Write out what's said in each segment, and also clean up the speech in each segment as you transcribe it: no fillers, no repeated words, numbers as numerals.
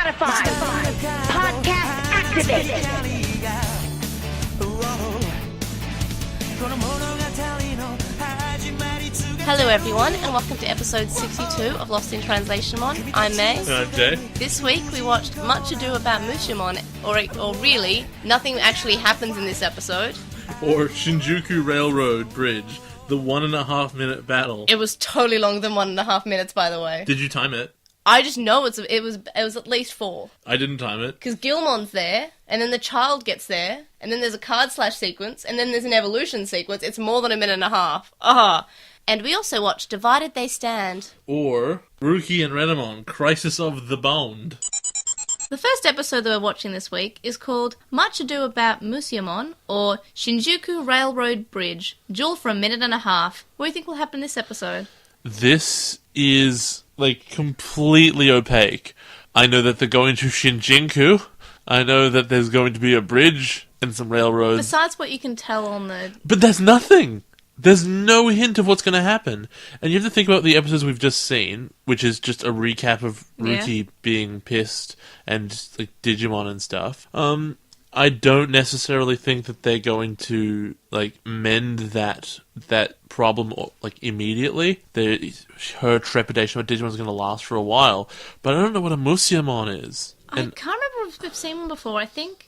Spotify. Podcast activate. Hello everyone, and welcome to episode 62 of LostinTranslationmon. I'm May. And I'm Jay. This week we watched Much Ado About Mushimon, or really, nothing actually happens in this episode. Or Shinjuku Railroad Bridge, the 1.5 minute battle. It was totally longer than 1.5 minutes, by the way. Did you time it? I just know it was at least 4. I didn't time it. Because Gilmon's there, and then the child gets there, and then there's a card slash sequence, and then there's an evolution sequence. It's more than 1.5 minutes. And we also watched Divided They Stand. Or Ruki and Renamon, Crisis of the Bond. The first episode that we're watching this week is called Much Ado About Musyamon, or Shinjuku Railroad Bridge, duel for 1.5 minutes. What do you think will happen in this episode? This is, completely opaque. I know that they're going to Shinjuku. I know that there's going to be a bridge and some railroads. Besides what you can tell on the... But there's nothing! There's no hint of what's going to happen. And you have to think about the episodes we've just seen, which is just a recap of Ruki being pissed and Digimon and stuff. I don't necessarily think that they're going to mend that problem immediately. Her trepidation about Digimon is going to last for a while, but I don't know what a Musyamon is. I can't remember if we've seen one before. I think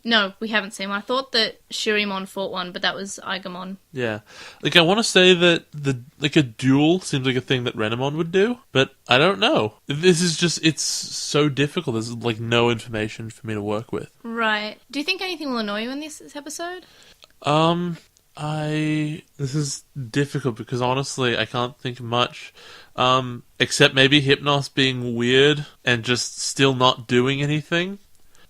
no, we haven't seen one. I thought that Shirimon fought one, but that was Aigamon. Yeah. I want to say that a duel seems like a thing that Renamon would do, but I don't know. This is just, it's so difficult. There's, no information for me to work with. Right. Do you think anything will annoy you in this episode? This is difficult because honestly, I can't think of much. Except maybe Hypnos being weird and just still not doing anything.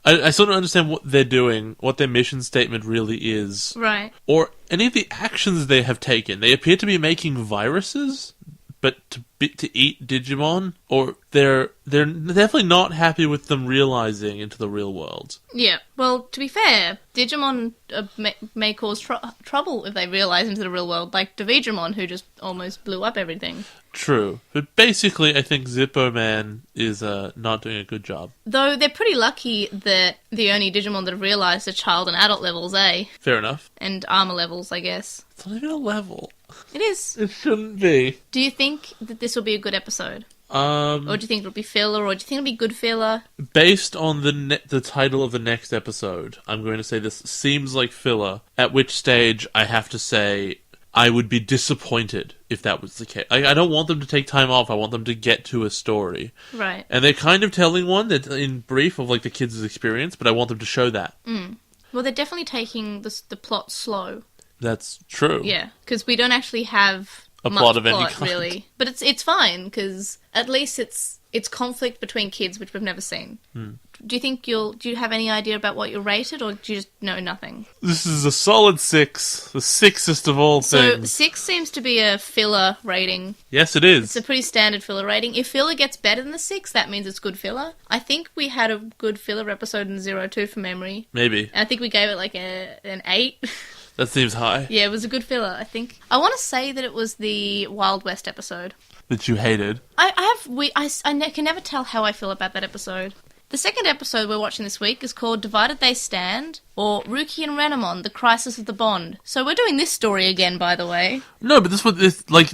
I still don't understand what they're doing, what their mission statement really is. Right. Or any of the actions they have taken. They appear to be making viruses, but to eat Digimon, or they're definitely not happy with them realizing into the real world. Yeah. Well, to be fair, Digimon may cause trouble if they realize into the real world, like Digimon, who just almost blew up everything. True. But basically, I think Zippo Man is not doing a good job. Though they're pretty lucky that the only Digimon that have realized are child and adult levels, eh? Fair enough. And armor levels, I guess. It's not even a level. It is. It shouldn't be. Do you think that this will be a good episode? Or do you think it'll be filler, or do you think it'll be good filler? Based on the title of the next episode, I'm going to say this seems like filler, at which stage I have to say I would be disappointed if that was the case. I don't want them to take time off, I want them to get to a story. Right. And they're kind of telling one that in brief of the kids' experience, but I want them to show that. Well, they're definitely taking the plot slow. That's true. Yeah, because we don't actually have a much plot of any kind. Really. But it's fine, because at least it's conflict between kids, which we've never seen. Do you think do you have any idea about what you'll rate it, or do you just know nothing? This is a solid 6. The sixest of all things. So 6 seems to be a filler rating. Yes, it is. It's a pretty standard filler rating. If filler gets better than the 6, that means it's good filler. I think we had a good filler episode in 02 from memory. Maybe. And I think we gave it an 8. That seems high. Yeah, it was a good filler, I think. I want to say that it was the Wild West episode. That you hated. I can never tell how I feel about that episode. The second episode we're watching this week is called Divided They Stand, or Ruki and Renamon, The Crisis of the Bond. So we're doing this story again, by the way. No, but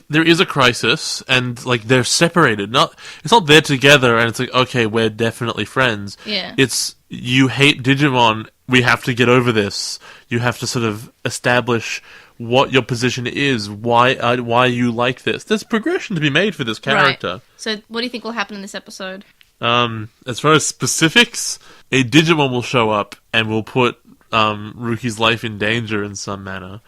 there is a crisis, and, they're separated. It's not they're together, and it's okay, we're definitely friends. Yeah. It's, you hate Digimon, we have to get over this. You have to sort of establish what your position is, why you like this. There's progression to be made for this character. Right. So what do you think will happen in this episode? As far as specifics, a Digimon will show up and will put Ruki's life in danger in some manner.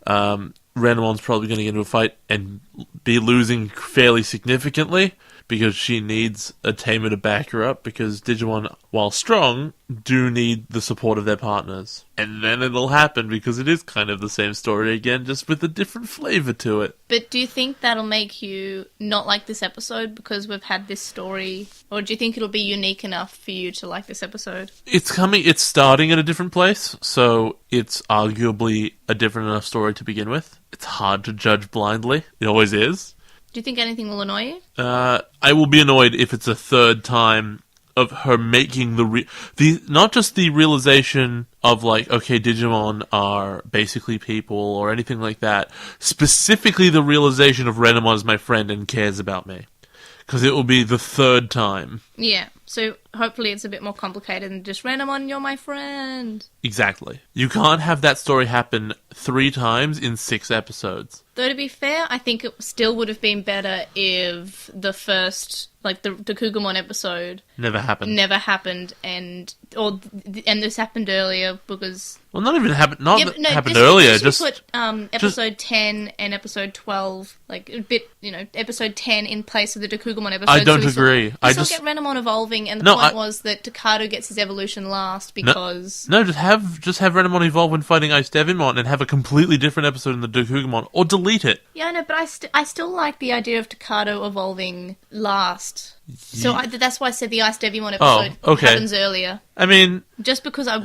Renamon's probably going to get into a fight and be losing fairly significantly because she needs a tamer to back her up, because Digimon, while strong, do need the support of their partners. And then it'll happen, because it is kind of the same story again, just with a different flavour to it. But do you think that'll make you not like this episode because we've had this story? Or do you think it'll be unique enough for you to like this episode? It's starting at a different place, so it's arguably a different enough story to begin with. It's hard to judge blindly. It always is. Do you think anything will annoy you? I will be annoyed if it's a third time of her making the not just the realization of like, okay, Digimon are basically people or anything like that. Specifically, the realization of Renamon is my friend and cares about me, because it will be the third time. Yeah. So hopefully it's a bit more complicated than just Renamon, you're my friend. Exactly. You can't have that story happen 3 times in 6 episodes. Though to be fair, I think it still would have been better if the first, like the Kugumon episode Never happened. and this happened earlier because... Well, not even happened. Not Yeah, no, happened this- earlier. this Just put episode 10 and episode 12, like a bit, episode 10 in place of the Kugumon episode. I don't so agree. We still get Renamon evolving, and the point was that Takado gets his evolution last because... No, just have Renamon evolve when fighting Ice Devimon and have a completely different episode in the Dokugumon, or delete it. Yeah, I know, but I still like the idea of Takado evolving last. So that's why I said the Ice Devimon episode happens earlier. I mean... Just because I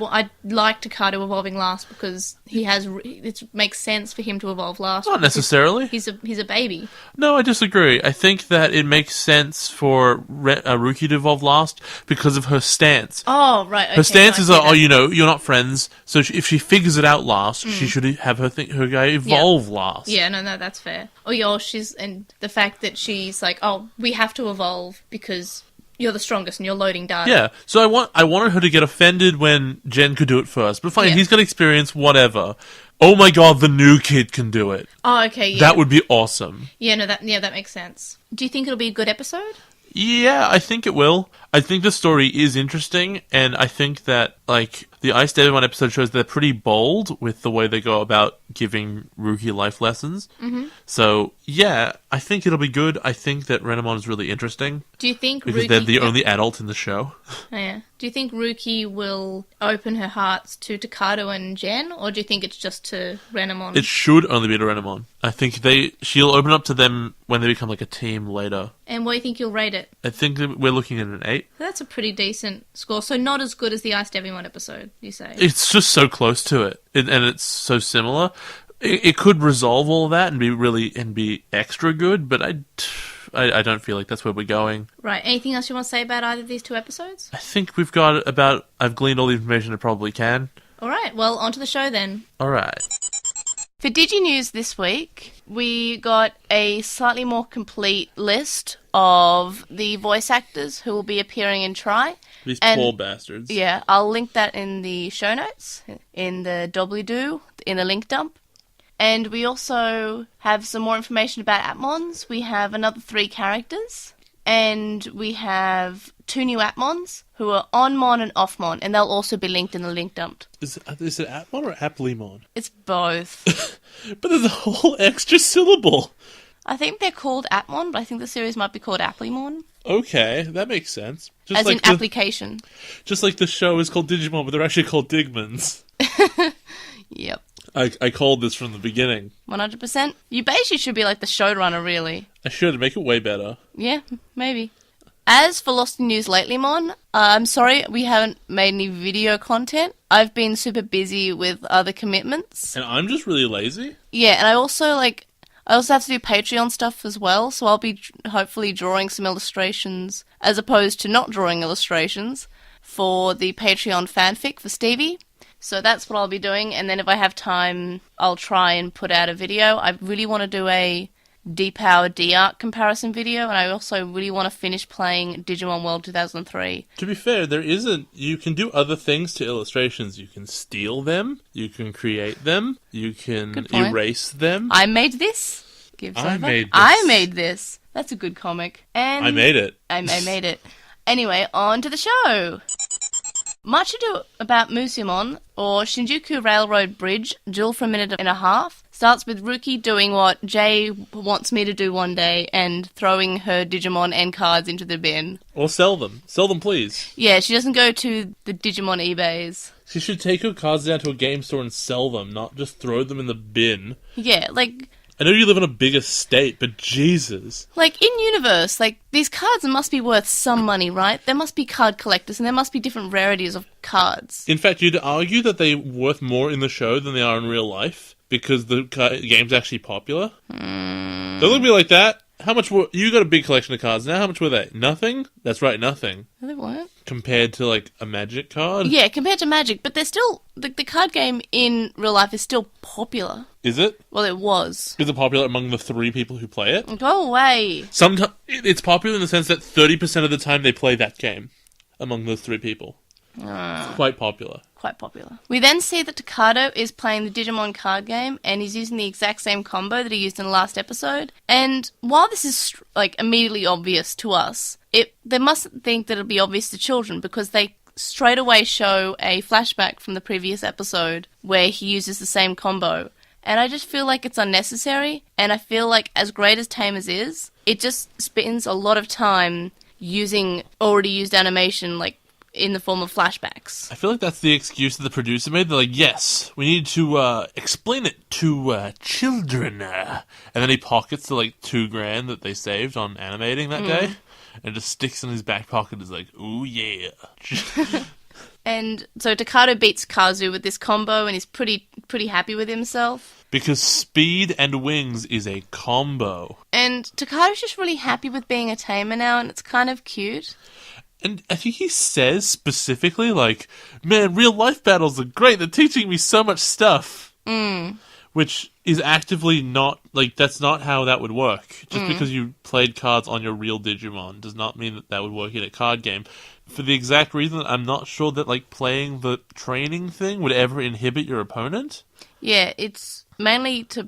like Takado evolving last because it makes sense for him to evolve last. Not necessarily. He's a baby. No, I disagree. I think that it makes sense for Ruki to evolve last because of her stance. Oh, right. Okay, her stances no, are, you're not friends, so if she figures it out last, she should have her guy evolve last. Yeah, no, that's fair. Oh, yeah, and the fact that she's like, oh, we have to evolve because you're the strongest and you're loading data. Yeah, so I wanted her to get offended when Jen could do it first, but fine, he's got experience, whatever. Oh my god, the new kid can do it. Oh, okay, yeah. That would be awesome. Yeah, no, that makes sense. Do you think it'll be a good episode? Yeah, I think it will. I think the story is interesting, and I think that, like, the Ice Devimon episode shows they're pretty bold with the way they go about giving Ruki life lessons. Mm-hmm. So, yeah, I think it'll be good. I think that Renamon is really interesting. Do you think because they're the only adult in the show. Oh, yeah. Do you think Ruki will open her hearts to Takado and Jen, or do you think it's just to Renamon? It should only be to Renamon. I think she'll open up to them when they become like a team later. And what do you think you'll rate it? I think that we're looking at an 8. That's a pretty decent score. So not as good as the Ice Devimon episode, you say? It's just so close to it, and it's so similar. It could resolve all of that and be extra good, but I don't feel like that's where we're going. Right. Anything else you want to say about either of these 2 episodes? I think I've gleaned all the information I probably can. All right. Well, on to the show then. All right. For Diginews this week, we got a slightly more complete list of the voice actors who will be appearing in Try. These poor bastards. Yeah, I'll link that in the show notes, in the doobly-doo, in the link dump. And we also have some more information about Atmons. We have another 3 characters. And we have 2 new Atmons who are Onmon and Offmon. And they'll also be linked in the link dump. Is it Atmon or Applemon? It's both. But there's a whole extra syllable. I think they're called Atmon, but I think the series might be called Applemon. Okay, that makes sense. Just as like in application. Just like the show is called Digimon, but they're actually called Digmons. Yep. I called this from the beginning. 100%. You basically should be like the showrunner, really. I should make it way better. Yeah, maybe. As for NewsLatelymon, I'm sorry we haven't made any video content. I've been super busy with other commitments. And I'm just really lazy? Yeah, and I also have to do Patreon stuff as well, so I'll be hopefully drawing some illustrations, as opposed to not drawing illustrations, for the Patreon fanfic for Stevie. So that's what I'll be doing, and then if I have time, I'll try and put out a video. I really want to do a D-Power D-Arc comparison video, and I also really want to finish playing Digimon World 2003. To be fair, you can do other things to illustrations. You can steal them, you can create them, you can erase them. I made this. I made this. That's a good comic. And I made it. I made it. Anyway, on to the show. Much Ado About Musimon, or Shinjuku Railroad Bridge, duel for a minute and a half, starts with Ruki doing what Jay wants me to do one day and throwing her Digimon and cards into the bin. Or sell them. Sell them, please. Yeah, she doesn't go to the Digimon eBays. She should take her cards down to a game store and sell them, not just throw them in the bin. Yeah, like... I know you live in a big estate, but Jesus. Like, in universe, these cards must be worth some money, right? There must be card collectors, and there must be different rarities of cards. In fact, you'd argue that they're worth more in the show than they are in real life, because the game's actually popular. Don't look at me like that. how much were... You got a big collection of cards now. How much were they? Nothing? That's right, nothing. No, they weren't. Compared to, like, a Magic card? Yeah, compared to Magic, but they're still... The card game in real life is still popular. Is it? Well, it was. Is it popular among the 3 people who play it? Go away. Sometimes it's popular in the sense that 30% of the time they play that game among those 3 people. It's quite popular. Quite popular. We then see that Takado is playing the Digimon card game, and he's using the exact same combo that he used in the last episode. And while this is like immediately obvious to us, they mustn't think that it'll be obvious to children, because they straight away show a flashback from the previous episode where he uses the same combo. And I just feel like it's unnecessary, and I feel like as great as Tamers is, it just spends a lot of time using already used animation, like, in the form of flashbacks. I feel like that's the excuse that the producer made. They're like, yes, we need to explain it to children. And then he pockets the, like, $2,000 that they saved on animating that day, and just sticks in his back pocket and is like, ooh, yeah. And so Takado beats Kazu with this combo, and he's pretty happy with himself. Because speed and wings is a combo. And Takado's just really happy with being a tamer now, and it's kind of cute. And I think he says specifically, like, man, real life battles are great. They're teaching me so much stuff. Which is actively not, like, that's not how that would work. Just because you played cards on your real Digimon does not mean that that would work in a card game. For the exact reason that I'm not sure that, like, playing the training thing would ever inhibit your opponent. Yeah, it's mainly to...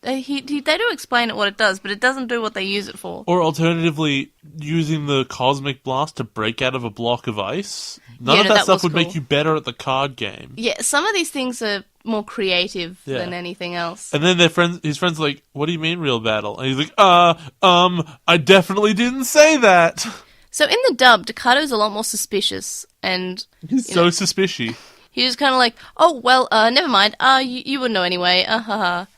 They do explain it what it does, but it doesn't do what they use it for. Or alternatively, using the Cosmic Blast to break out of a block of ice. None of that stuff would make you better at the card game. Yeah, some of these things are more creative than anything else. And then his friends are like, what do you mean real battle? And he's like, I definitely didn't say that. So in the dub, Takado's a lot more suspicious, and... He's so suspicious. He's just kind of like, oh, well, never mind. You wouldn't know anyway. And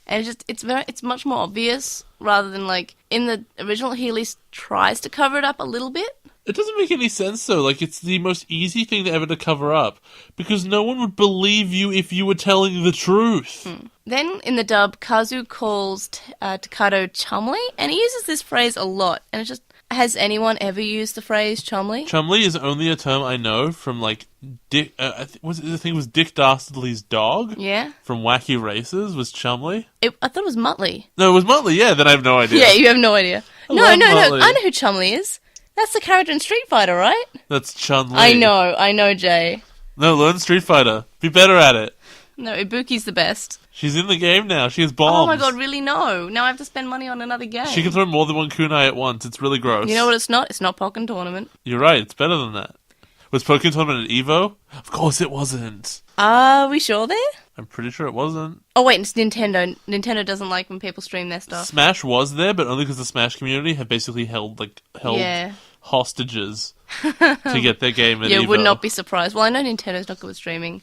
it's much more obvious, rather than, like, in the original, he at least tries to cover it up a little bit. It doesn't make any sense, though. Like, it's the most easy thing ever to cover up, because no one would believe you if you were telling the truth. Then, in the dub, Kazu calls Takado chumly, and he uses this phrase a lot, and it just... Has anyone ever used the phrase chumly? Chumly is only a term I know from, like, Dick... I think it was Dick Dastardly's dog? Yeah. From Wacky Races was chumly? I thought it was Muttley. No, it was Muttley, yeah, then I have no idea. Yeah, you have no idea. No, Muttley. I know who Chumley is. That's the character in Street Fighter, right? That's Chun-Li. I know, Jay. No, learn Street Fighter. Be better at it. No, Ibuki's the best. She's in the game now. She has bombs. Oh my god, really? No. Now I have to spend money on another game. She can throw more than one kunai at once. It's really gross. You know what it's not? It's not Pokken Tournament. You're right. It's better than that. Was Pokken Tournament at EVO? Of course it wasn't. Are we sure there? I'm pretty sure it wasn't. Oh wait, it's Nintendo. Nintendo doesn't like when people stream their stuff. Smash was there, but only because the Smash community have basically held hostages to get their game at EVO. Yeah, would not be surprised. Well, I know Nintendo's not good with streaming.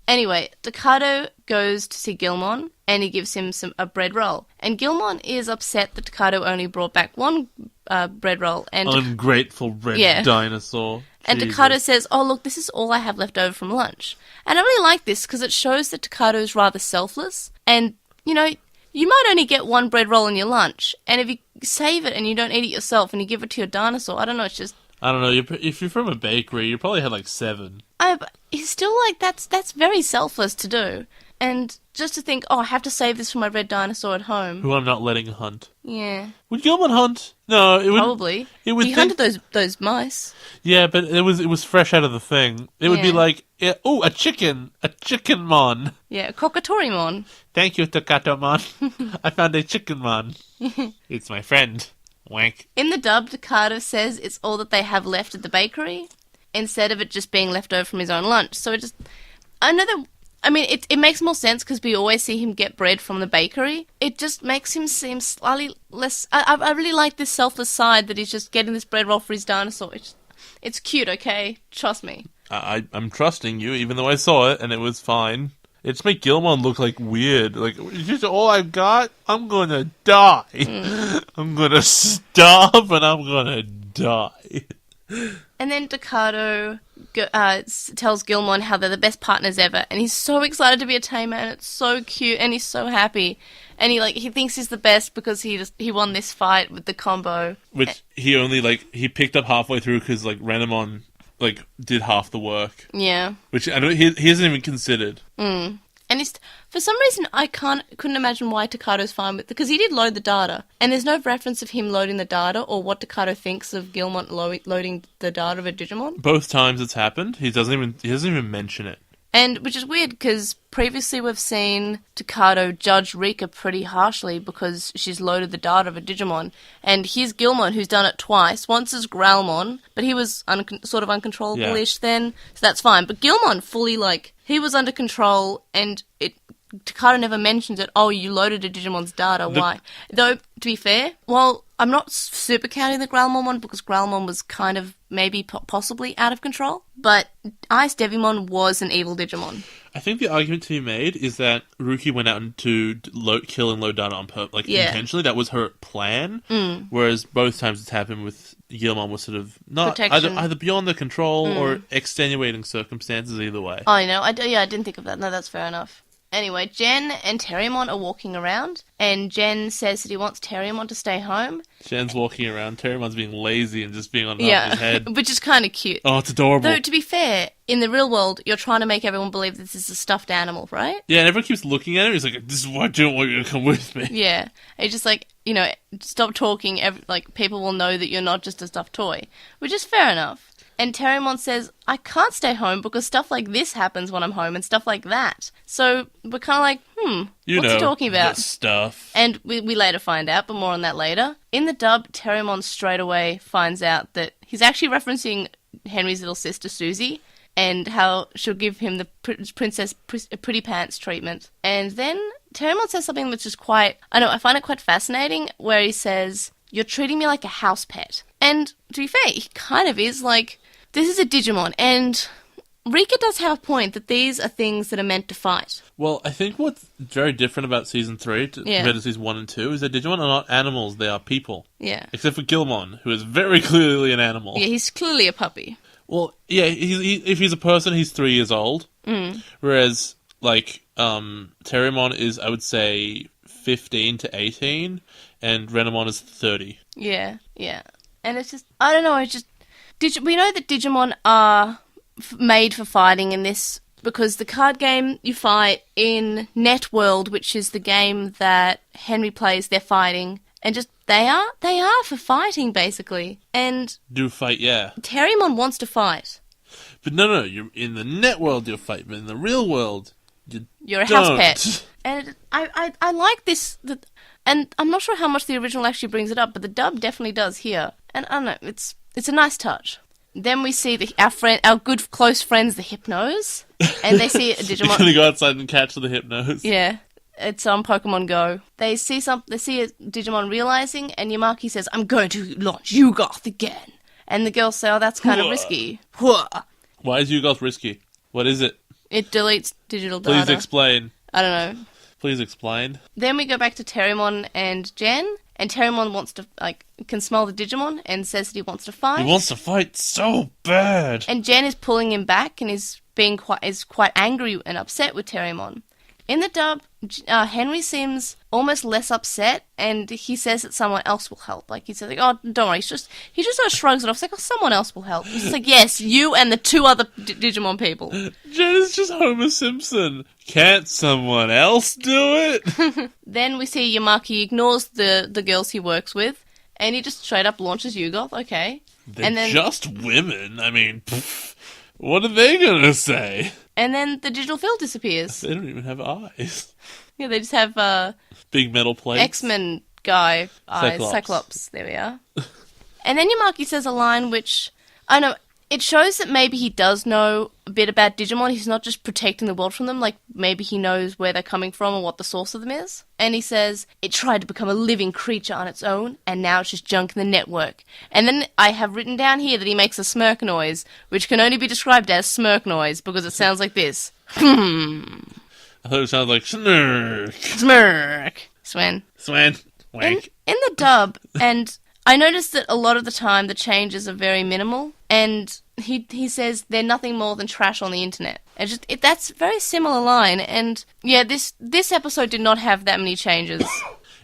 Anyway, Takado goes to see Gilmon, and he gives him a bread roll. And Gilmon is upset that Takado only brought back one bread roll. And ungrateful red dinosaur. And Jesus. Takado says, oh, look, this is all I have left over from lunch. And I really like this, because it shows that Takado is rather selfless. And, you know, you might only get one bread roll in your lunch. And if you save it and you don't eat it yourself and you give it to your dinosaur, I don't know, it's just... I don't know, if you're from a bakery, you probably had like 7. But he's still like, that's very selfless to do. And just to think, oh, I have to save this for my red dinosaur at home. Who I'm not letting hunt. Yeah. Would Gilman hunt? No, it would... Probably. He hunted those mice. Yeah, but it was fresh out of the thing. It would be like, a chickenmon. Yeah, a Kokatorimon. Thank you, Takatomon. I found a chickenmon. It's my friend. Wank. In the dub, Takado says it's all that they have left at the bakery, instead of it just being left over from his own lunch. So it just... it makes more sense because we always see him get bread from the bakery. It just makes him seem slightly less... I really like this selfless side that he's just getting this bread roll for his dinosaur. It's cute, okay? Trust me. I'm trusting you, even though I saw it and it was fine. It just made Gilmon look like weird. Like, is this all I've got? I'm gonna die. I'm gonna starve and I'm gonna die. And then Takado tells Gilmon how they're the best partners ever, and he's so excited to be a tamer, and it's so cute, and he's so happy, and he thinks he's the best because he won this fight with the combo, which he only he picked up halfway through because Renamon did half the work. Yeah, which I don't. He hasn't even considered. And for some reason, I couldn't imagine why Takado's fine with, because he did load the data, and there's no reference of him loading the data or what Takado thinks of Gilmon loading the data of a Digimon. Both times it's happened, he doesn't even mention it. And which is weird because previously we've seen Takado judge Rika pretty harshly because she's loaded the data of a Digimon, and here's Gilmon who's done it twice. Once as Growlmon, but he was sort of uncontrollable-ish then, so that's fine. But Gilmon fully he was under control, and Takado never mentions it. Oh, you loaded a Digimon's data. Why? Though, to be fair, well, I'm not super counting the Growlmon one because Growlmon was kind of maybe possibly out of control. But Ice Devimon was an evil Digimon. I think the argument to be made is that Ruki went out to kill and load data on purpose, intentionally. That was her plan. Whereas both times it's happened with Gilmon was sort of not either beyond the control or extenuating circumstances. Either way. Oh, I know. I didn't think of that. No, that's fair enough. Anyway, Jen and Terriermon are walking around, and Jen says that he wants Terriermon to stay home. Jen's walking around, Terriermon's being lazy and just being on top of his head. Which is kind of cute. Oh, it's adorable. Though, to be fair, in the real world, you're trying to make everyone believe this is a stuffed animal, right? Yeah, and everyone keeps looking at him, he's like, this is why I don't want you to come with me. Yeah, it's just stop talking, people will know that you're not just a stuffed toy, which is fair enough. And Terriermon says, I can't stay home because stuff like this happens when I'm home and stuff like that. So we're kind of what's he talking about? That stuff. And we later find out, but more on that later. In the dub, Terriermon straight away finds out that he's actually referencing Henry's little sister, Susie, and how she'll give him the princess pretty pants treatment. And then Terriermon says something which is I find it quite fascinating, where he says, you're treating me like a house pet. And to be fair, he kind of is this is a Digimon, and Rika does have a point that these are things that are meant to fight. Well, I think what's very different about Season 3 compared to Season 1 and 2 is that Digimon are not animals, they are people. Yeah. Except for Gilmon, who is very clearly an animal. Yeah, he's clearly a puppy. Well, yeah, if he's a person, he's 3 years old. Whereas, Terriermon is, I would say, 15 to 18, and Renamon is 30. Yeah. And it's just, I don't know, we know that Digimon are made for fighting in this, because the card game you fight in Networld, which is the game that Henry plays, they're fighting, and just, they are for fighting, basically. And do fight, yeah. Terriermon wants to fight. But no, you're in the Networld you'll fight, but in the real world, you're a house pet. And I like this, and I'm not sure how much the original actually brings it up, but the dub definitely does here. And I don't know, it's a nice touch. Then we see our good close friends, the Hypnos, and they see a Digimon. They're gonna go outside and catch the Hypnos. Yeah, it's on Pokemon Go. They see a Digimon realizing, and Yamaki says, "I'm going to launch Yugoth again." And the girls say, "Oh, that's kind of risky." Why is Yugoth risky? What is it? It deletes digital data. Please explain. I don't know. Please explain. Then we go back to Terriermon and Jen, and Terriermon wants to, can smell the Digimon and says that he wants to fight. He wants to fight so bad. And Jen is pulling him back and is quite angry and upset with Terriermon. In the dub, Henry seems almost less upset, and he says that someone else will help. He says, "Oh, don't worry." He just sort of shrugs it off. It's "Oh, someone else will help." He's just "Yes, you and the 2 other Digimon people." Jen is just Homer Simpson. Can't someone else do it? Then we see Yamaki ignores the girls he works with, and he just straight up launches Yugoth. Okay, They're just women. I mean, what are they gonna say? And then the digital field disappears. They don't even have eyes. Yeah, they just have big metal plates. X-Men guy eyes. Cyclops. There we are. And then Yamaki says a line which, I know, it shows that maybe he does know a bit about Digimon. He's not just protecting the world from them. Maybe he knows where they're coming from and what the source of them is. And he says, it tried to become a living creature on its own, and now it's just junk in the network. And then I have written down here that he makes a smirk noise, which can only be described as smirk noise, because it sounds like this. I thought it sounded like snurk. Smirk. Swen. Wank. In the dub, and I noticed that a lot of the time the changes are very minimal, and he says they're nothing more than trash on the internet. And that's a very similar line, and yeah, this episode did not have that many changes.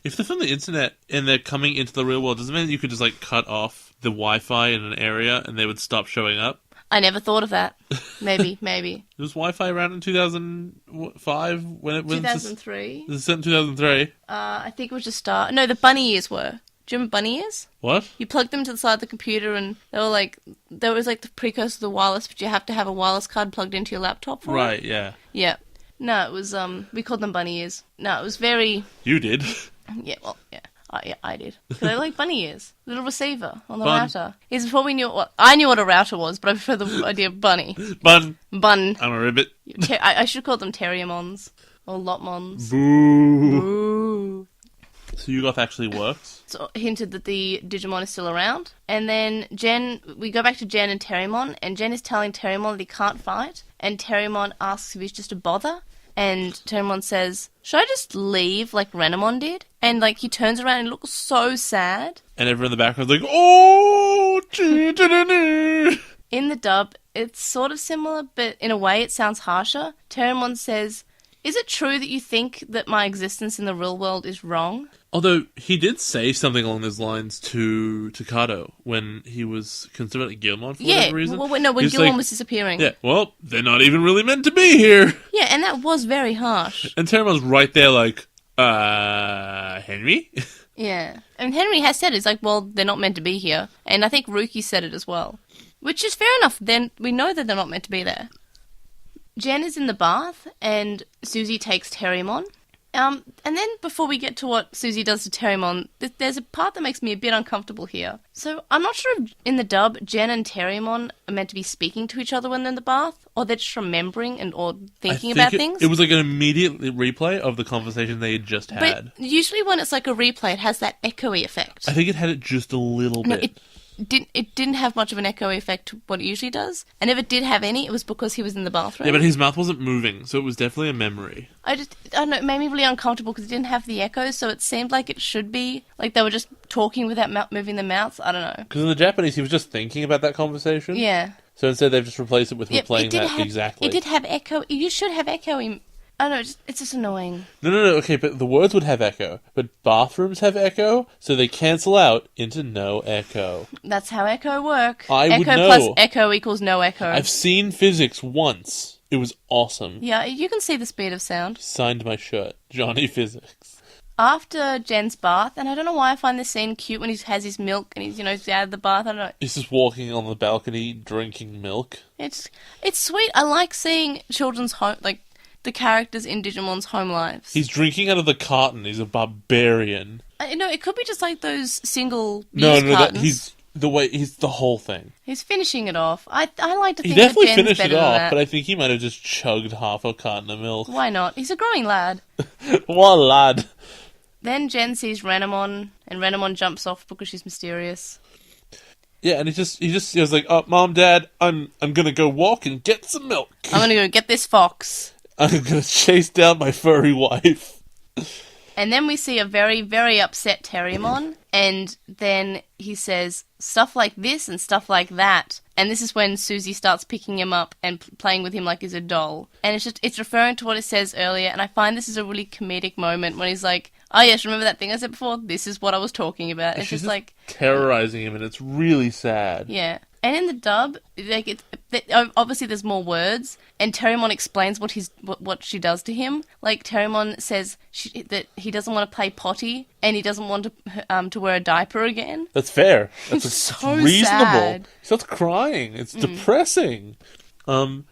If they're from the internet and they're coming into the real world, does it mean that you could just, like, cut off the Wi-Fi in an area and they would stop showing up? I never thought of that. Maybe. Was Wi-Fi around in 2005? When it was 2003? Was it set in 2003? I think it was just No, the bunny ears were. Do you remember bunny ears? What? You plugged them to the side of the computer and there was like the precursor to the wireless, but you have to have a wireless card plugged into your laptop for it. Right, yeah. Yeah. No, it was, we called them bunny ears. No, it was very... You did. Yeah, well, yeah. I did. Because I like bunny ears. Little receiver on the Bun. router. It's before we knew I knew what a router was, but I prefer the idea of bunny. Bun. Bun. I'm a ribbit. I should call them Terriermons. Or Lotmons. Boo. Ooh. So Yugoth actually works? So hinted that the Digimon is still around. And then we go back to Jen and Terriermon, and Jen is telling Terriermon that he can't fight, and Terriermon asks if he's just a bother, and Terriermon says, should I just leave like Renamon did? And like he turns around and looks so sad. And everyone in the background's like, oh! In the dub, it's sort of similar, but in a way it sounds harsher. Terriermon says, is it true that you think that my existence in the real world is wrong? Although, he did say something along those lines to Kato when he was concerned about Gilmon for whatever reason. Well, no, when He's Gilmon like, was disappearing. Yeah, well, they're not even really meant to be here. Yeah, and that was very harsh. And Terrimon's right there like, Henry? Yeah. And Henry has said it. It's like, well, they're not meant to be here. And I think Ruki said it as well. Which is fair enough. Then we know that they're not meant to be there. Jen is in the bath, and Susie takes Terriermon. And then before we get to what Susie does to Terriermon, there's a part that makes me a bit uncomfortable here. So I'm not sure if in the dub, Jen and Terriermon are meant to be speaking to each other when they're in the bath, or they're just remembering or thinking about things. It was like an immediate replay of the conversation they had just had. But usually when it's like a replay, it has that echoey effect. I think it had it just a little bit. It didn't have much of an echo effect to what it usually does. And if it did have any, it was because he was in the bathroom. Yeah, but his mouth wasn't moving, so it was definitely a memory. I don't know, it made me really uncomfortable because it didn't have the echo, so it seemed like it should be, like they were just talking without moving their mouths. I don't know. Because in the Japanese, he was just thinking about that conversation. Yeah. So instead, they've just replaced it with replaying that exactly. It did have echo. You should have echo. I don't know, it's just annoying. No, okay, but the words would have echo. But bathrooms have echo, so they cancel out into no echo. That's how echo work. I would know. Echo plus echo equals no echo. I've seen physics once. It was awesome. Yeah, you can see the speed of sound. Signed my shirt, Johnny Physics. After Jen's bath, and I don't know why I find this scene cute when he has his milk and he's out of the bath, I don't know. He's just walking on the balcony drinking milk. It's sweet. I like seeing children's home, like, the characters in Digimon's home lives. He's drinking out of the carton. He's a barbarian. It could be just like those single use cartons. He's the whole thing. He's finishing it off. I like to think he definitely that Jen's finished better it than off, that. but I think he might have just chugged half a carton of milk. Why not? He's a growing lad. What a lad. Then Jen sees Renamon, and Renamon jumps off because she's mysterious. Yeah, and he was like, "Oh, Mom, Dad, I'm gonna go walk and get some milk. I'm gonna go get this fox. I'm gonna chase down my furry wife." And then we see a very, very upset Terriermon, and then he says stuff like this and stuff like that. And this is when Susie starts picking him up and playing with him like he's a doll. And it's referring to what it says earlier, and I find this is a really comedic moment when he's like, oh yes, remember that thing I said before? This is what I was talking about. It's She's just like terrorizing him, and it's really sad. Yeah. And in the dub, like obviously there's more words, and Terriermon explains what she does to him. Like Terriermon says that he doesn't want to play potty, and he doesn't want to wear a diaper again. That's fair. That's so reasonable. sad. He starts crying. It's depressing. Then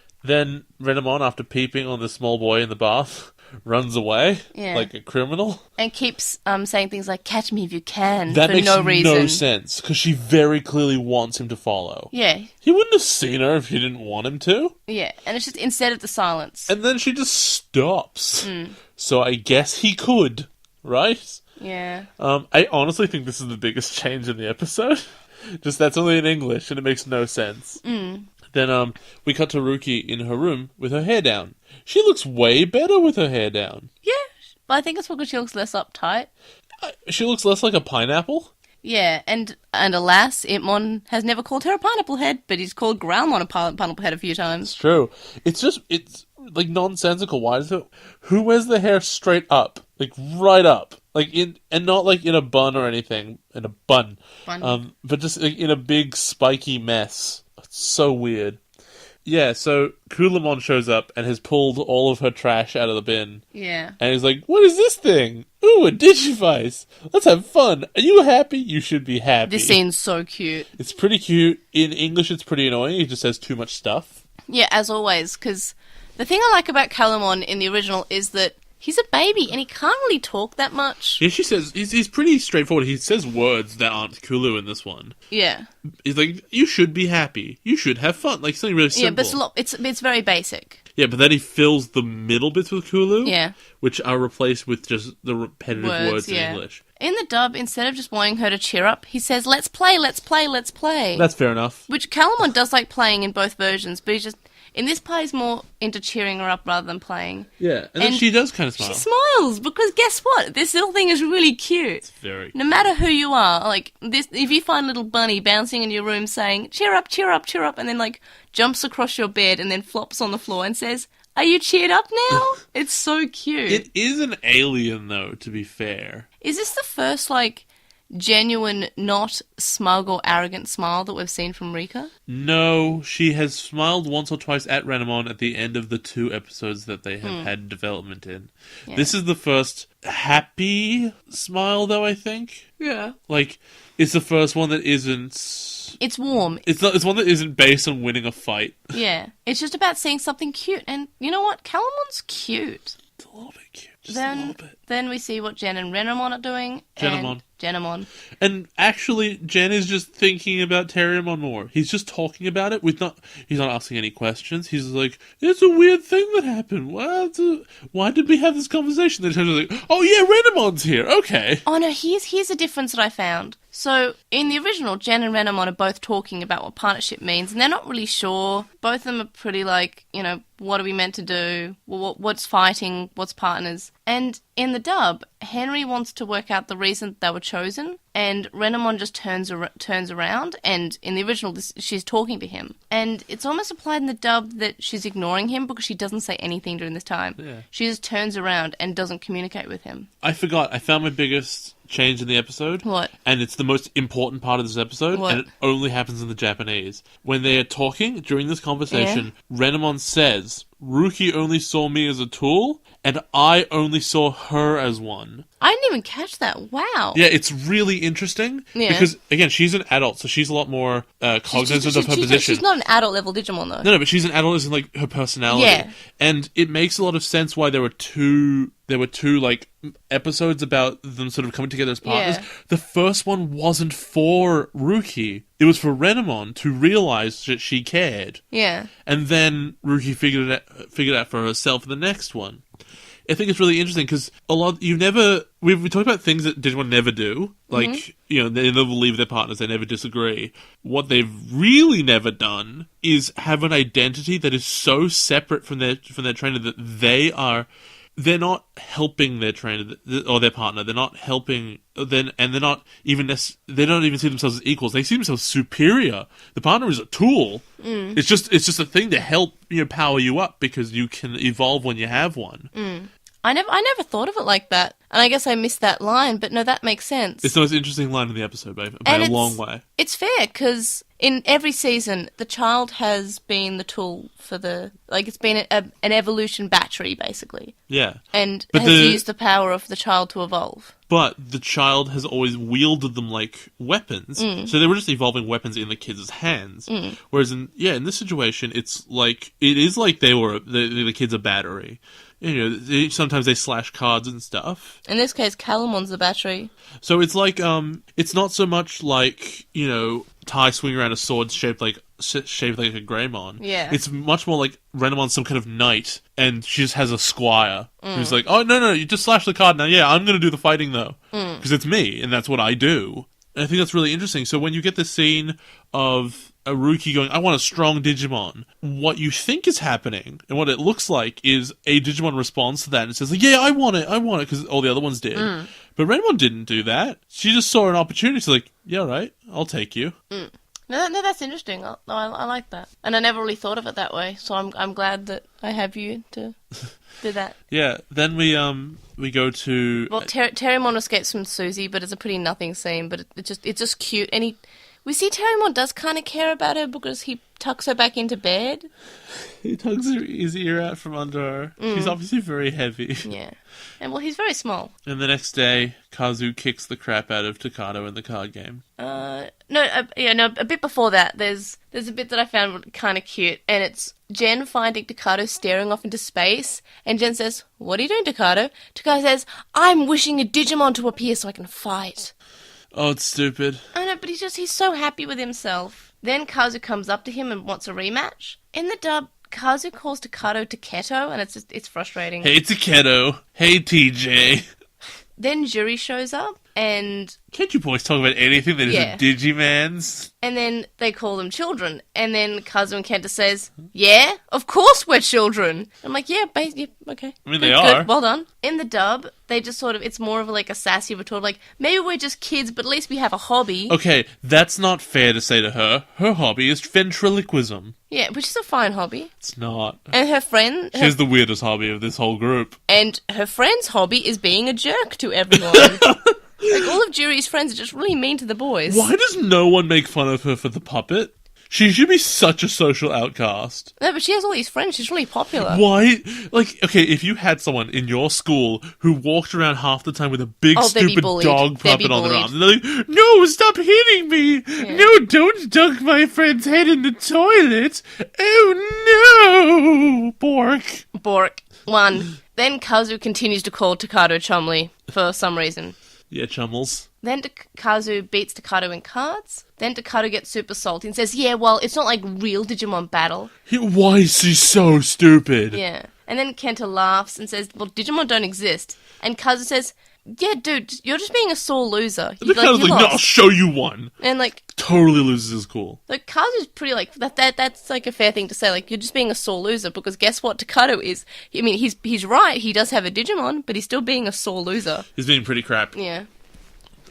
Renamon, after peeping on the small boy in the bath, runs away like a criminal. And keeps saying things like, catch me if you can, that for no reason. That makes no sense, because she very clearly wants him to follow. Yeah. He wouldn't have seen her if he didn't want him to. Yeah, and it's just instead of the silence. And then she just stops. So I guess he could, right? Yeah. I honestly think this is the biggest change in the episode. Just that's only in English, and it makes no sense. Then we cut to Ruki in her room with her hair down. She looks way better with her hair down. Yeah, but I think it's because she looks less uptight. She looks less like a pineapple. Yeah, and alas, Itmon has never called her a pineapple head, but he's called Groundmon a pineapple head a few times. It's true. It's like nonsensical. Why is it? Who wears the hair straight up, like right up, and not like in a bun or anything, in a bun. But just like, in a big spiky mess. It's so weird. Yeah, so Kulamon shows up and has pulled all of her trash out of the bin. Yeah. And he's like, what is this thing? Ooh, a Digivice. Let's have fun. Are you happy? You should be happy. This scene's so cute. It's pretty cute. In English, it's pretty annoying. He just says too much stuff. Yeah, as always, because the thing I like about Calamon in the original is that he's a baby and he can't really talk that much. Yeah, she says, he's pretty straightforward. He says words that aren't Kulu in this one. Yeah. He's like, you should be happy. You should have fun. Like, something really simple. Yeah, but it's very basic. Yeah, but then he fills the middle bits with Kulu. Yeah. Which are replaced with just the repetitive words in English. In the dub, instead of just wanting her to cheer up, he says, let's play, let's play, let's play. That's fair enough. Which Calamon does like playing in both versions, but he just... In this part, he's more into cheering her up rather than playing. Yeah, and then she does kind of smile. She smiles, because guess what? This little thing is really cute. It's very... No matter who you are, like, this, if you find a little bunny bouncing in your room saying, cheer up, cheer up, cheer up, and then, like, jumps across your bed and then flops on the floor and says, are you cheered up now? It's so cute. It is an alien, though, to be fair. Is this the first, like, genuine, not smug or arrogant smile that we've seen from Rika? No, she has smiled once or twice at Renamon at the end of the 2 episodes that they have had development in. Yeah. This is the first happy smile, though, I think. Yeah. Like, it's the first one that isn't... It's warm. It's one that isn't based on winning a fight. Yeah. It's just about seeing something cute. And you know what? Calamon's cute. It's a little bit cute. Just a little bit. Then we see what Jen and Renamon are doing. Genamon. And actually, Jen is just thinking about Terriermon more. He's just talking about it. He's not asking any questions. He's like, it's a weird thing that happened. Why did we have this conversation? Then Terriermon's like, oh yeah, Renamon's here. Okay. Oh no, here's a difference that I found. So, in the original, Jen and Renamon are both talking about what partnership means, and they're not really sure. Both of them are pretty like, what are we meant to do? What's fighting? What's partners? And in the dub, Henry wants to work out the reason they were chosen, and Renamon just turns around, and in the original, she's talking to him. And it's almost implied in the dub that she's ignoring him because she doesn't say anything during this time. Yeah. She just turns around and doesn't communicate with him. I forgot. I found my biggest change in the episode. What? And it's the most important part of this episode. What? And it only happens in the Japanese. When they are talking during this conversation, Renamon says, Ruki only saw me as a tool, and I only saw her as one. I didn't even catch that. Wow. Yeah, it's really interesting. Yeah. Because, again, she's an adult, so she's a lot more cognizant of her position. She's not an adult level Digimon, though. No, but she's an adult as in, like, her personality. Yeah. And it makes a lot of sense why there were two like episodes about them sort of coming together as partners. Yeah. The first one wasn't for Ruki. It was for Renamon to realize that she cared. Yeah. And then Ruki figured it out for herself in the next one. I think it's really interesting because we talked about things that Digimon never do. Like, they never leave their partners, they never disagree. What they've really never done is have an identity that is so separate from their trainer that they're not helping their trainer or their partner. They're not helping then, and they don't even see themselves as equals. They see themselves superior. The partner is a tool. It's just a thing to help power you up because you can evolve when you have one. I never thought of it like that, and I guess I missed that line. But no, that makes sense. It's the most interesting line in the episode by a long way. It's fair because in every season, the child has been the tool for it's been an evolution battery, basically. Yeah. And used the power of the child to evolve. But the child has always wielded them like weapons. So they were just evolving weapons in the kids' hands. Whereas in this situation, it is like the kids a battery. Sometimes they slash cards and stuff. In this case, Calamon's the battery. So it's like, it's not so much like, Tai swinging around a sword shaped like a Greymon. Yeah. It's much more like Renamon's some kind of knight, and she just has a squire who's like, oh, no, you just slash the card now. Yeah, I'm going to do the fighting, though. Because it's me, and that's what I do. And I think that's really interesting. So when you get the scene of a Ruki going, I want a strong Digimon, what you think is happening, and what it looks like, is a Digimon responds to that and says, like, yeah, I want it, because all the other ones did. But Renamon didn't do that. She just saw an opportunity. She's like, yeah, right, I'll take you. No, that's interesting. I like that, and I never really thought of it that way. So I'm glad that I have you to do that. Yeah. Then we go to Well, Terriermon escapes from Susie, but it's a pretty nothing scene. But it's just cute, and we see Terriermon does kind of care about her because he tucks her back into bed. He tugs his ear out from under her. She's obviously very heavy. Yeah, and well, he's very small. And the next day, Kazu kicks the crap out of Takato in the card game. A bit before that, there's a bit that I found kind of cute, and it's Jen finding Takato staring off into space, and Jen says, "What are you doing, Takato?" Takato says, "I'm wishing a Digimon to appear so I can fight." Oh, it's stupid. I know, but he's so happy with himself. Then Kazu comes up to him and wants a rematch. In the dub, Kazu calls Takato Taketo, and it's frustrating. Hey, Taketo. Hey, TJ. Then Juri shows up, and Can't you boys talk about anything that isn't Digimans? And then they call them children. And then Kazu and Kenta says, "Yeah, of course we're children." I'm like, yeah, okay. I mean, they are. Good, well done. In the dub, they just sort of, it's more of like a sassy retort, like, maybe we're just kids, but at least we have a hobby. Okay, that's not fair to say to her. Her hobby is ventriloquism. Yeah, which is a fine hobby. It's not. And her friend... She has the weirdest hobby of this whole group. And her friend's hobby is being a jerk to everyone. Like, all of Juri's friends are just really mean to the boys. Why does no one make fun of her for the puppet? She should be such a social outcast. No, but she has all these friends. She's really popular. Why? Like, okay, if you had someone in your school who walked around half the time with a big, stupid dog puppet on their arm, and they're like, "No, stop hitting me! Yeah. No, don't dunk my friend's head in the toilet! Oh, no! Bork. 1. Then Kazu continues to call Takato Chumley for some reason. Yeah, chummels. Then Kazu beats Takato in cards. Then Takato gets super salty and says, "Yeah, well, it's not like real Digimon battle." Why is he so stupid? Yeah. And then Kenta laughs and says, "Well, Digimon don't exist." And Kazu says, "Yeah, dude, you're just being a sore loser." And Takato's like, "No, I'll show you one." And like... Totally loses his cool. Like, Kazu's pretty, like, that's, like, a fair thing to say. Like, you're just being a sore loser, because guess what Takato is? I mean, he's right, he does have a Digimon, but he's still being a sore loser. He's being pretty crap. Yeah.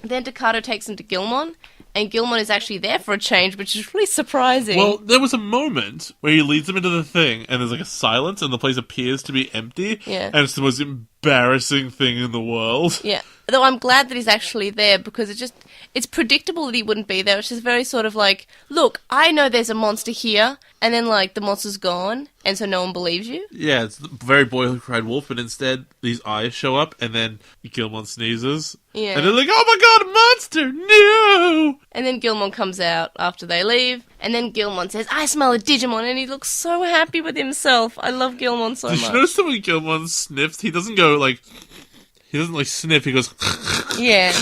Then Takato takes him to Gilmon, and Gilmon is actually there for a change, which is really surprising. Well, there was a moment where he leads them into the thing, and there's, like, a silence, and the place appears to be empty. Yeah. And it's the most embarrassing thing in the world. Yeah. Though I'm glad that he's actually there, because it's predictable that he wouldn't be there. It's just very sort of like, look, I know there's a monster here, and then, like, the monster's gone, and so no one believes you. Yeah, it's the very boy who cried wolf, but instead these eyes show up, and then Gilmon sneezes. Yeah. And they're like, "Oh my god, a monster! No!" And then Gilmon comes out after they leave, and then Gilmon says, "I smell a Digimon," and he looks so happy with himself. I love Gilmon so much. Did you notice that when Gilmon sniffs, he doesn't go, like... He doesn't, like, sniff, he goes... Yeah.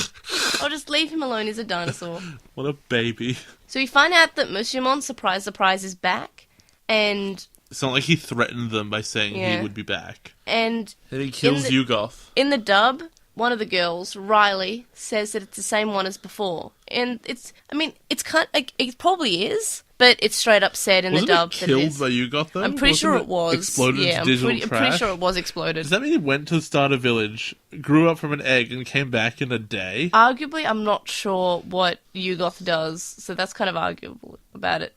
I'll just leave him alone, he's a dinosaur. What a baby. So we find out that Mushimon, surprise, is back, and... It's not like he threatened them by saying he would be back. And he kills Yugoth. In the dub, one of the girls, Riley, says that it's the same one as before. And it's kind of, like, it probably is, but it's straight up said in the dub that it is. Wasn't it killed by Yugoth, though? I'm pretty sure it was. Exploded into digital trash? I'm pretty sure it was exploded. Does that mean he went to the starter village, grew up from an egg, and came back in a day? Arguably, I'm not sure what Yugoth does, so that's kind of arguable about it.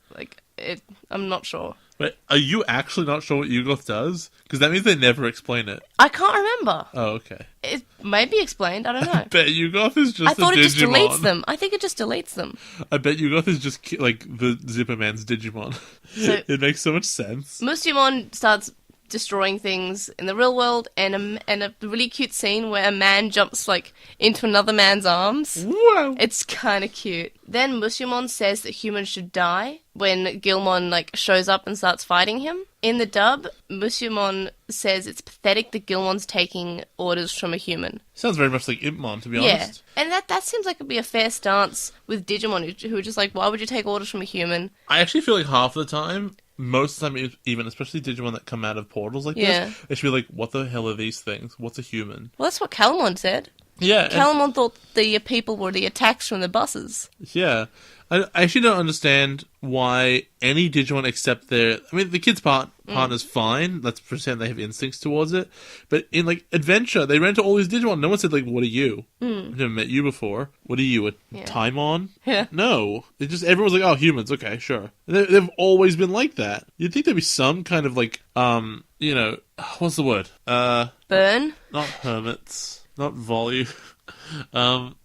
I'm not sure. Wait, are you actually not sure what Yugoth does? Because that means they never explain it. I can't remember. Oh, okay. It may be explained, I don't know. I bet Yugoth is just I thought a it just Digimon. deletes them. I think it just deletes them. I bet Yugoth is just, like, the Zipperman's Digimon. So, it makes so much sense. Mushimon starts destroying things in the real world, and a really cute scene where a man jumps, like, into another man's arms. Wow. It's kind of cute. Then Mushimon says that humans should die when Gilmon, like, shows up and starts fighting him. In the dub, Mushimon says it's pathetic that Gilmon's taking orders from a human. Sounds very much like Impmon, to be honest. Yeah, and that seems like it'd be a fair stance with Digimon, who are just like, why would you take orders from a human? I actually feel like half the time, most of the time, even, especially Digimon that come out of portals like this, they should be like, what the hell are these things? What's a human? Well, that's what Calmon said. Yeah. Calamon thought the people were the attacks from the buses. Yeah. I actually don't understand why any Digimon except their... I mean, the kid's partner's fine. Let's pretend they have instincts towards it. But in, like, Adventure, they ran to all these Digimon. No one said, like, what are you? I've never met you before. What are you, a Taimon? Yeah. No. It just... Everyone's like, oh, humans. Okay, sure. They've always been like that. You'd think there'd be some kind of, like, you know... What's the word? Burn? Not hermits. Not volume.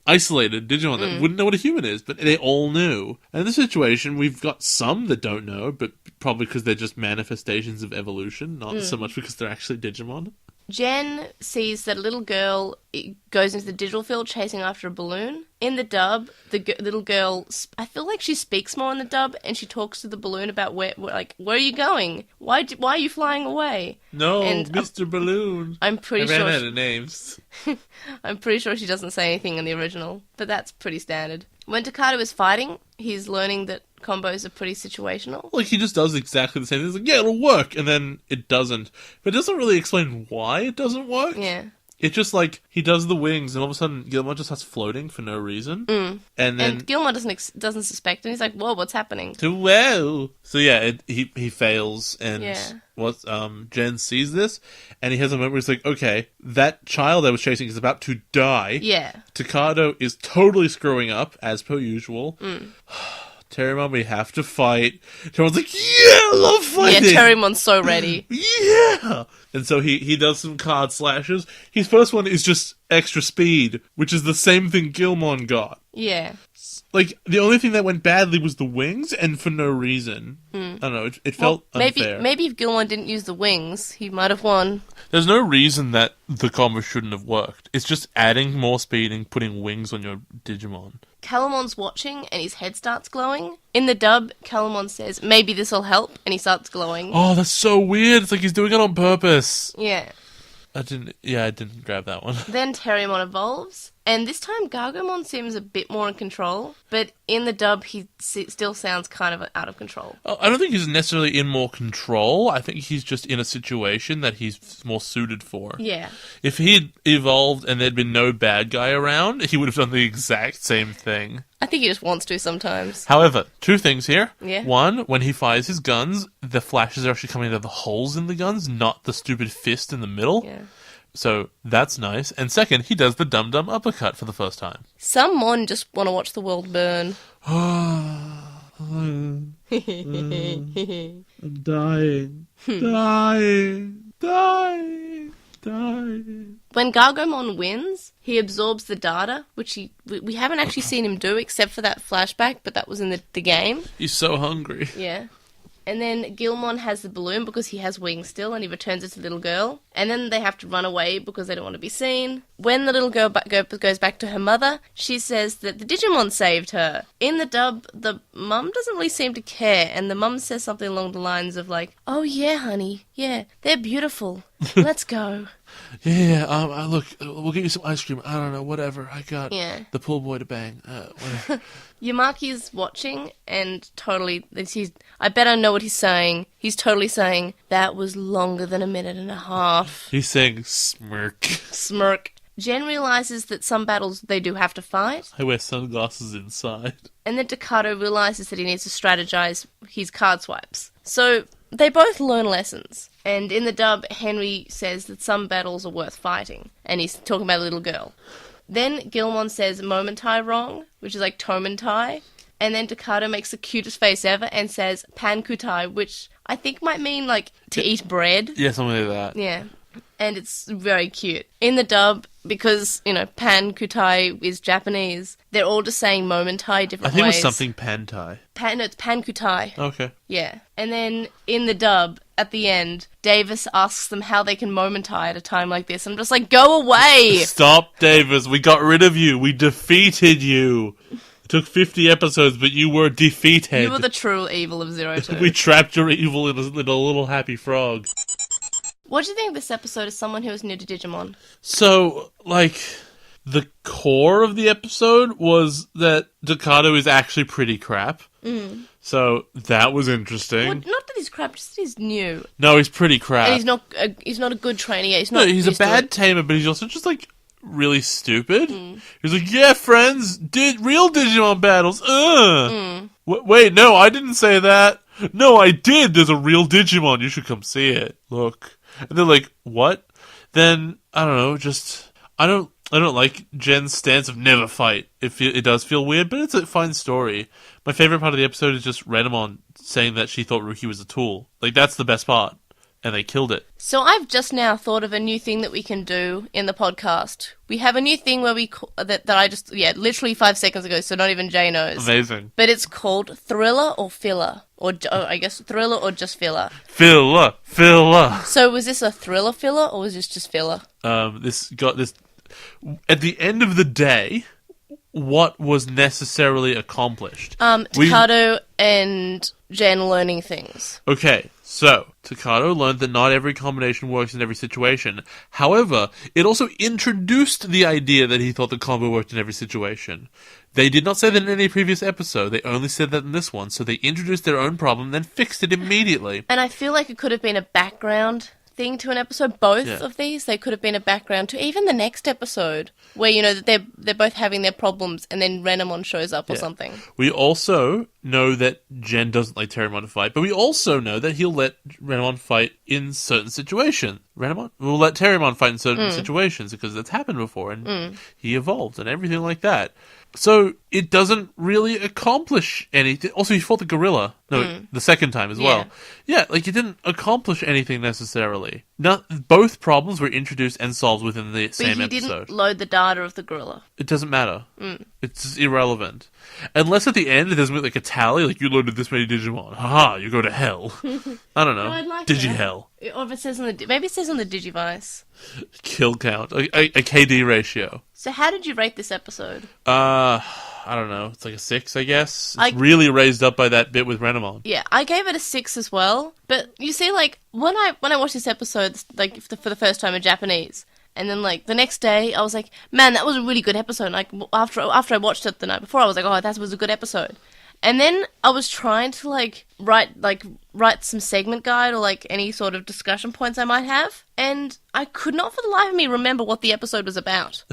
Isolated Digimon that wouldn't know what a human is, but they all knew. And in this situation, we've got some that don't know, but probably because they're just manifestations of evolution, not so much because they're actually Digimon. Jen sees that a little girl goes into the digital field chasing after a balloon. In the dub, the little girl, I feel like she speaks more in the dub, and she talks to the balloon about where are you going? Why are you flying away? No, And, Mr. Balloon. I'm pretty I sure. ran out of names. I'm pretty sure she doesn't say anything in the original, but that's pretty standard. When Takato is fighting, he's learning that combos are pretty situational. Like, he just does exactly the same thing. He's like, yeah, it'll work, and then it doesn't. But it doesn't really explain why it doesn't work. Yeah. It's just like, he does the wings, and all of a sudden, Gilmore just starts floating for no reason. And then... And Gilmore doesn't suspect, and he's like, whoa, what's happening? Well, so yeah, he fails, and Yeah. Jen sees this, and he has a moment where he's like, okay, that child I was chasing is about to die. Yeah. Takato is totally screwing up, as per usual. Terrymon, we have to fight. Terrymon's like, yeah, I love fighting! Yeah, Terrymon's so ready. Yeah! And so he does some card slashes. His first one is just extra speed, which is the same thing Gilmon got. Yeah. Like, the only thing that went badly was the wings, and for no reason. I don't know, it felt unfair. Maybe if Gilmon didn't use the wings, he might have won. There's no reason that the combo shouldn't have worked. It's just adding more speed and putting wings on your Digimon. Calamon's watching, and his head starts glowing. In the dub, Calamon says, maybe this'll help, and he starts glowing. Oh, that's so weird. It's like he's doing it on purpose. Yeah. I didn't grab that one. Then Terrymon evolves, and this time Gargomon seems a bit more in control, but in the dub he still sounds kind of out of control. Oh, I don't think he's necessarily in more control. I think he's just in a situation that he's more suited for. Yeah. If he'd evolved and there'd been no bad guy around, he would have done the exact same thing. I think he just wants to sometimes. However, two things here. Yeah. One, when he fires his guns, the flashes are actually coming out of the holes in the guns, not the stupid fist in the middle. Yeah. So that's nice. And second, he does the dum-dum uppercut for the first time. Some Mon just want to watch the world burn. I'm dying. Dying. When Gargomon wins, he absorbs the data, which we haven't actually seen him do except for that flashback, but that was in the game. He's so hungry. Yeah. And then Gilmon has the balloon because he has wings still, and he returns it to the little girl. And then they have to run away because they don't want to be seen. When the little girl goes back to her mother, she says that the Digimon saved her. In the dub, the mum doesn't really seem to care, and the mum says something along the lines of like, "Oh yeah, honey, yeah, they're beautiful. Let's go." Yeah, look, we'll get you some ice cream. I don't know, whatever. I got the pool boy to bang. Whatever. Yamaki's watching, and totally, I bet I know what he's saying. He's totally saying, that was longer than a minute and a half. He's saying smirk. Smirk. Jen realizes that some battles they do have to fight. I wear sunglasses inside. And then Takato realizes that he needs to strategize his card swipes. So they both learn lessons. And in the dub, Henry says that some battles are worth fighting. And he's talking about a little girl. Then Gilmon says Momentai wrong, which is like Tomentai. And then Takato makes the cutest face ever and says Pankutai, which I think might mean like to eat bread. Yeah, something like that. Yeah. And it's very cute. In the dub, because, Pankutai is Japanese, they're all just saying Momentai different ways. I think it was something Pantai. No, it's Pankutai. Okay. Yeah. And then in the dub, at the end, Davis asks them how they can Momentai at a time like this. I'm just like, go away! Stop, Davis. We got rid of you. We defeated you. It took 50 episodes, but you were defeated. You were the true evil of Zero Two. We trapped your evil in a little happy frog. What do you think of this episode as someone who is new to Digimon? So, the core of the episode was that Takato is actually pretty crap. Mm. So, that was interesting. Well, not that he's crap, just that he's new. No, he's pretty crap. And he's not a good trainer. He's a bad tamer, but he's also just, really stupid. He's like, yeah, friends, real Digimon battles. Wait, no, I didn't say that. No, I did. There's a real Digimon. You should come see it. Look. And they're like, what? Then, I don't know, I don't like Jen's stance of never fight. It does feel weird, but it's a fine story. My favorite part of the episode is just Renamon saying that she thought Ruki was a tool. Like, that's the best part. And they killed it. So I've just now thought of a new thing that we can do in the podcast. We have a new thing where that I just, literally 5 seconds ago, so not even Jay knows. Amazing. But it's called Thriller or Filler. Or I guess Thriller or just Filler. Filler. So was this a Thriller filler or was this just filler? This got this... At the end of the day, what was necessarily accomplished? Takato and Jen learning things. Okay, so Takato learned that not every combination works in every situation. However, it also introduced the idea that he thought the combo worked in every situation. They did not say that in any previous episode. They only said that in this one. So they introduced their own problem, then fixed it immediately. And I feel like it could have been a background thing to an episode. Both of these, they could have been a background to even the next episode, where that they're both having their problems, and then Renamon shows up or something. We also know that Jen doesn't like Terriermon to fight, but we also know that he'll let Renamon fight in certain situations. Renamon will let Terriermon fight in certain situations because that's happened before, and he evolved and everything like that. So it doesn't really accomplish anything. Also, he fought the gorilla. No, the second time as well. Yeah, like it didn't accomplish anything necessarily. Both problems were introduced and solved within the same episode. But he didn't load the data of the gorilla. It doesn't matter. It's irrelevant. Unless at the end there's like a tally, like you loaded this many Digimon. Haha, you go to hell. I don't know. No, I'd like Digi-hell. Or if it says maybe it says on the Digivice. Kill count. A KD ratio. So how did you rate this episode? I don't know. It's like a 6, I guess. It's really raised up by that bit with Renamon. Yeah, I gave it a 6 as well. But you see, like when I watched this episode, like for the first time in Japanese, and then like the next day, I was like, man, that was a really good episode. And, like after I watched it the night before, I was like, oh, that was a good episode. And then I was trying to write some segment guide or like any sort of discussion points I might have, and I could not for the life of me remember what the episode was about.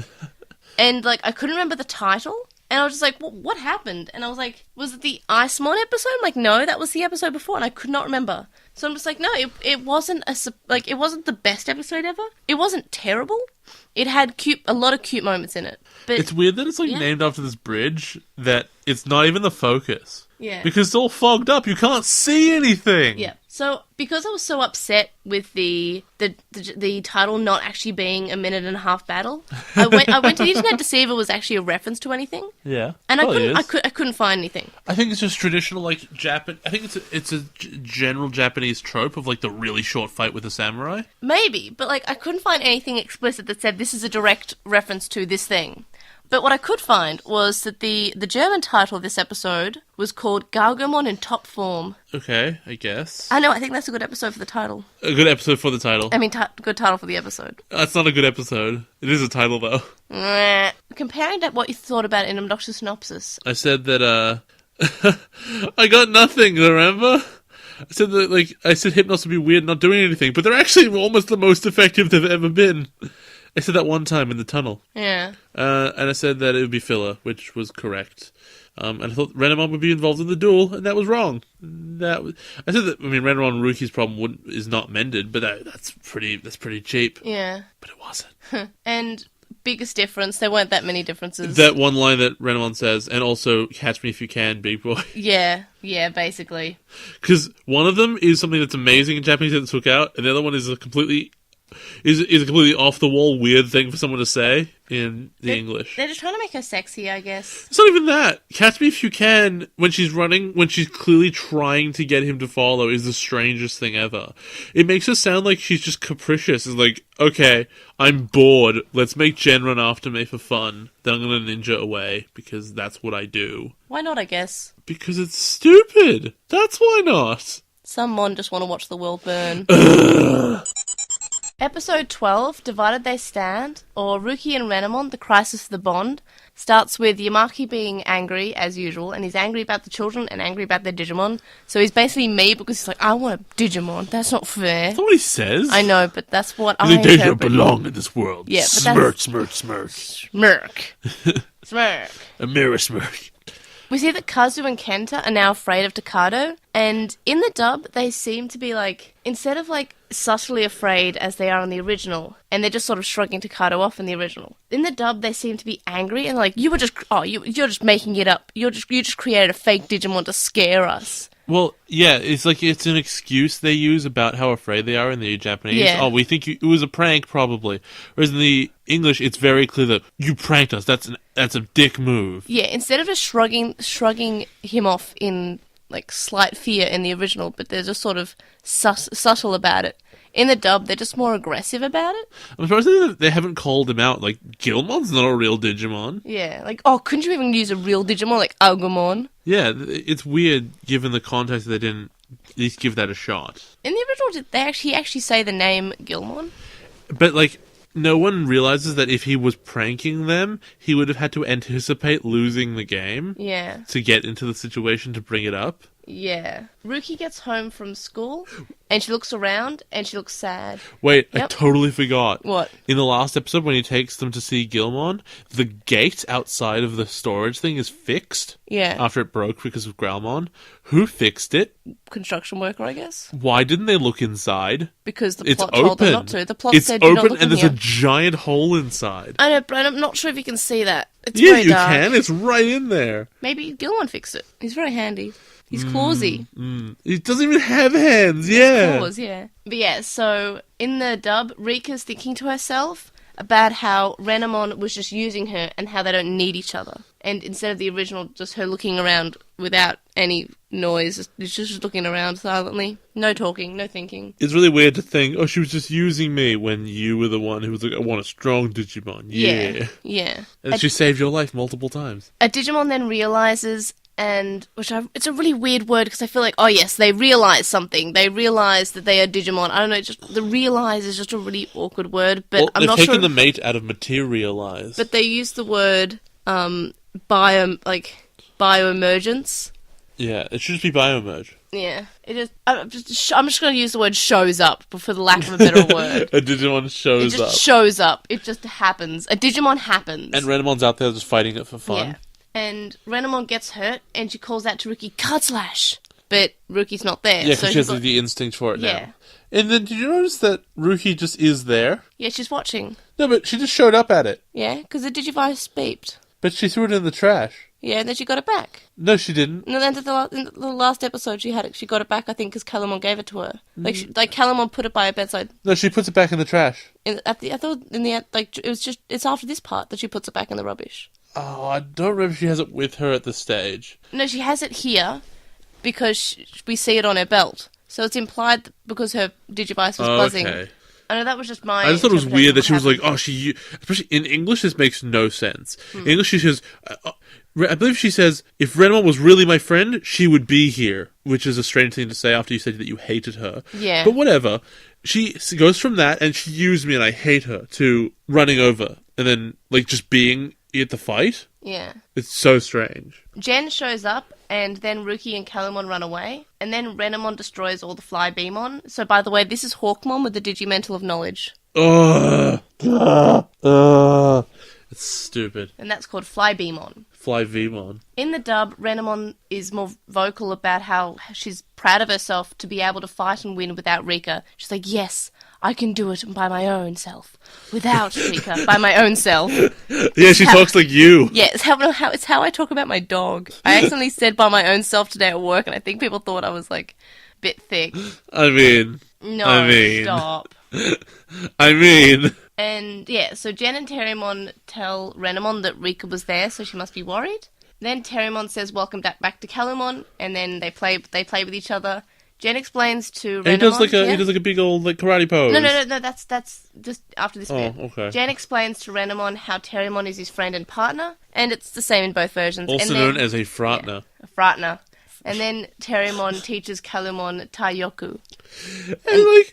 And like I couldn't remember the title. And I was just like, what happened? And I was like, was it the Icemon episode? I'm like, no, that was the episode before, and I could not remember. So I'm just like, no, it wasn't it wasn't the best episode ever. It wasn't terrible. It had a lot of cute moments in it. But it's weird that it's named after this bridge that it's not even the focus. Yeah. Because it's all fogged up. You can't see anything. Yeah. So, because I was so upset with the title not actually being a minute and a half battle, I went to the internet to see if it was actually a reference to anything. Yeah. And I couldn't find anything. I think it's just traditional I think it's a general Japanese trope of like the really short fight with a samurai. Maybe, but like I couldn't find anything explicit that said this is a direct reference to this thing. But what I could find was that the German title of this episode was called Gargomon in Top Form. Okay, I guess. I know, I think that's a good episode for the title. A good episode for the title. I mean, good title for the episode. That's not a good episode. It is a title, though. Comparing to what you thought about in Obnoxious Synopsis. I said that, I got nothing, remember? I said Hypnos would be weird not doing anything, but they're actually almost the most effective they've ever been. I said that one time in the tunnel. Yeah. And I said that it would be filler, which was correct. And I thought Renamon would be involved in the duel, and that was wrong. I said that. I mean, Renamon and Ruki's problem is not mended, but that's pretty cheap. Yeah. But it wasn't. And biggest difference, there weren't that many differences. That one line that Renamon says, and also catch me if you can, big boy. Yeah, basically. Because one of them is something that's amazing in Japanese that took out, and the other one is a completely off the wall weird thing for someone to say in the English. They're just trying to make her sexy, I guess. It's not even that. Catch me if you can, when she's running, when she's clearly trying to get him to follow, is the strangest thing ever. It makes her sound like she's just capricious. It's like, okay, I'm bored. Let's make Jen run after me for fun. Then I'm gonna ninja away, because that's what I do. Why not, I guess? Because it's stupid. That's why not. Some mon just want to watch the world burn. Episode 12, Divided They Stand, or Ruki and Renamon, The Crisis of the Bond. Starts with Yamaki being angry, as usual, and he's angry about the children and angry about their Digimon. So he's basically me because he's like, I want a Digimon. That's not fair. That's not what he says. I know, but that's what I think they don't interpret. belong in this world. Yeah, but smirk, that's... smirk, smirk. Smirk. Smirk. A mirror smirk. We see that Kazu and Kenta are now afraid of Takato, and in the dub, they seem to be like, instead of like subtly afraid as they are in the original, and they're just sort of shrugging Takato off in the original. In the dub, they seem to be angry and like, you're just making it up. You just created a fake Digimon to scare us. Well, yeah, it's like it's an excuse they use about how afraid they are in the Japanese. Yeah. Oh, we think it was a prank, probably. Whereas in the English, it's very clear that you pranked us. That's a dick move. Yeah, instead of just shrugging him off in like slight fear in the original, but they're just sort of subtle about it. In the dub, they're just more aggressive about it. I'm surprised that they haven't called him out. Like, Gilmon's not a real Digimon. Yeah, like, oh, couldn't you even use a real Digimon, like Agumon? Yeah, it's weird, given the context that they didn't at least give that a shot. In the original, did they actually say the name Gilmon? But, like, no one realizes that if he was pranking them, he would have had to anticipate losing the game. Yeah. To get into the situation to bring it up. Yeah. Ruki gets home from school, and she looks around, and she looks sad. Wait, I Yep. totally forgot. What? In the last episode, when he takes them to see Gilmon, the gate outside of the storage thing is fixed. Yeah. After it broke because of Growlmon. Who fixed it? Construction worker, I guess. Why didn't they look inside? Because the It's plot told them open. not to. The plot It's said, "Do not open look and in there's a here." giant hole inside. I know, but I'm not sure if you can see that. It's Yeah, very you dark. can. It's right in there. Maybe Gilmon fixed it. He's very handy. He's clawsy. He doesn't even have hands. Yeah. Claws, yeah. But yeah, so in the dub, Rika's thinking to herself about how Renamon was just using her and how they don't need each other. And instead of the original, just her looking around without any noise, just looking around silently. No talking, no thinking. It's really weird to think, oh, she was just using me when you were the one who was like, I want a strong Digimon. Yeah. Yeah. And she saved your life multiple times. A Digimon then realizes, and it's a really weird word because I feel like, oh yes, they realize something. They realize that they are Digimon. I don't know, just the realize is just a really awkward word, but I'm not sure. They've taken the mate out of materialize. But they use the word bioemergence. Yeah, it should just be biomerge. Yeah, it is. I'm just going to use the word shows up, for the lack of a better word. A Digimon It shows just up. shows up. It just happens. A Digimon happens. And Renamon's out there just fighting it for fun. Yeah. And Renamon gets hurt, and she calls out to Ruki, "Card slash!" But Ruki's not there. Yeah, because so she has the instinct for it Yeah. now. And then did you notice that Ruki just is there? Yeah, she's watching. No, but she just showed up at it. Yeah, because the Digivice beeped. But she threw it in the trash. Yeah, and then she got it back. No, she didn't. And then in the last episode, she had it. She got it back, I think, because Calamon gave it to her. Like Calamon put it by her bedside. No, she puts it back in the trash. I thought in the end, like it's after this part that she puts it back in the rubbish. Oh, I don't remember if she has it with her at this stage. No, she has it here because we see it on her belt. So it's implied that because her Digivice was buzzing. Okay. I know that was just my. I just thought it was weird that she was like, happened. oh, especially in English, this makes no sense. In English, she says, I believe she says, if Renamon was really my friend, she would be here, which is a strange thing to say after you said that you hated her. Yeah. But whatever. She goes from that, and she used me and I hate her, to running over, and then, like, just being at the fight. Yeah. It's so strange. Jen shows up, and then Ruki and Calamon run away, and then Renamon destroys all the Flybeamon. So, by the way, this is Hawkmon with the Digimental of Knowledge. It's stupid. And that's called Flybeamon. Fly Vmon. In the dub, Renamon is more vocal about how she's proud of herself to be able to fight and win without Rika. She's like, yes, I can do it by my own self. Without Rika, by my own self. Yeah, she talks like you. Yeah, it's how I talk about my dog. I accidentally said by my own self today at work, and I think people thought I was, like, a bit thick. I mean... Stop. I mean... And, yeah, so Jen and Terriermon tell Renamon that Rika was there, so she must be worried. Then Terriermon says, welcome back to Calamon, and then they play with each other. Jen explains to Renamon... And he does like a big old like karate pose. No, that's just after this bit. Oh, okay. Jen explains to Renamon how Terriermon is his friend and partner, and it's the same in both versions. Also and then, known as a Fratner. Yeah, a Fratner. And then Terriermon teaches Kalumon Taiyoku. And,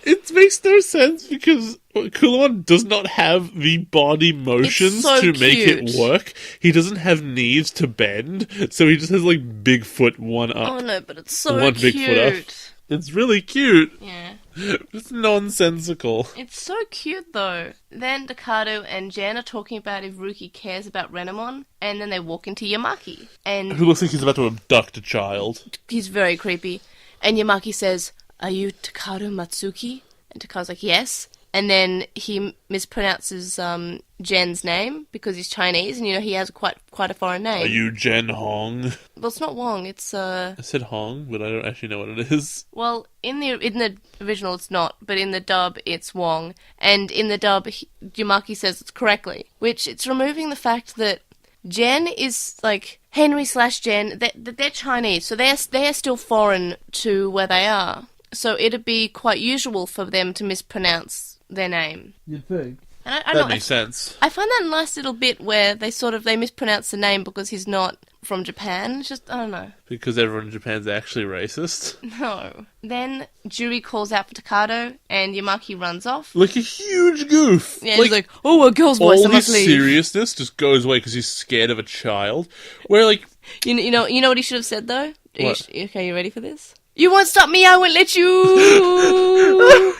it makes no sense because Kulamon does not have the body motions so to make cute. it work. He doesn't have knees to bend, so he just has, big foot, one up. Oh no, but it's so one cute. big foot up. It's really cute. Yeah. It's nonsensical. It's so cute, though. Then Dakado and Jen are talking about if Ruki cares about Renamon, and then they walk into Yamaki. And Who looks like he's about to abduct a child. he's very creepy. And Yamaki says, "Are you Takado Matsuki?" And Takado's like, "Yes." And then he mispronounces Jen's name because he's Chinese, and he has quite a foreign name. Are you Jen Hong? Well, it's not Wong. It's I said Hong, but I don't actually know what it is. Well, in the original it's not, but in the dub it's Wong, and in the dub Yamaki says it's correctly, which it's removing the fact that Jen is like Henry/Jen. They're Chinese, so they're still foreign to where they are. So it'd be quite usual for them to mispronounce their name. You'd think. And That makes sense. I find that a nice little bit where they mispronounce the name because he's not from Japan. It's just, I don't know. Because everyone in Japan's actually racist. No. Then Juri calls out for Takado, and Yamaki runs off. Like a huge goof. Yeah, he's like, "Oh, a girl's voice, I all must his leave." seriousness just goes away because he's scared of a child. Where, You know what he should have said, though? What? Okay, you ready for this? "You won't stop me, I won't let you!"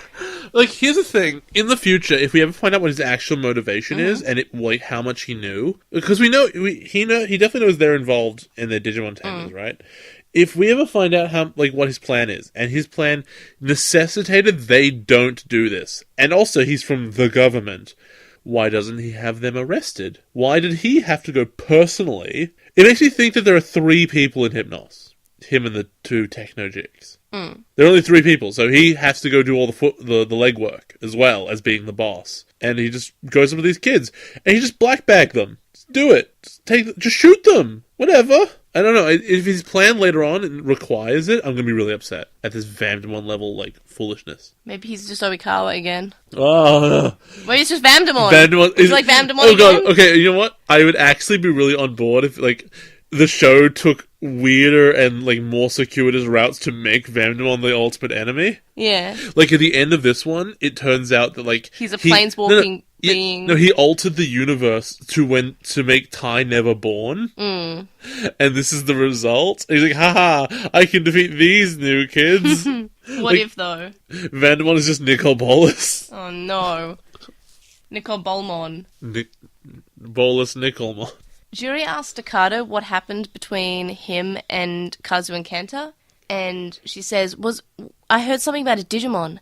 here's the thing. In the future, if we ever find out what his actual motivation is, and how much he knew, because he definitely knows they're involved in their Digimon tangles, right? If we ever find out what his plan is, and his plan necessitated they don't do this, and also he's from the government, why doesn't he have them arrested? Why did he have to go personally? It makes me think that there are 3 people in Hypnos. Him and the 2 techno jigs. There are only 3 people, so he has to go do all the legwork as well as being the boss. And he just goes up with these kids, and he just black bag them. Just do it. Just shoot them. Whatever. I don't know. If his plan later on requires it, I'm gonna be really upset at this Vamdemon level foolishness. Maybe he's just Oikawa again. Oh. Maybe it's just Vamdemon. Vamdemon It's like Vamdemon Oh god. again. Okay. You know what? I would actually be really on board if the show took weirder and more circuitous routes to make Vamdemon the ultimate enemy. Yeah. At the end of this one, it turns out that he's a planeswalking being. No, he altered the universe to make Tai never born. And this is the result. And he's like, haha, I can defeat these new kids. What if though? Vamdemon is just Nicol Bolas. Oh no. Nicol Bolmon. Bolas Nicolmon. Juri asked Takado what happened between him and Kazu and Kenta, and she says, I heard something about a Digimon.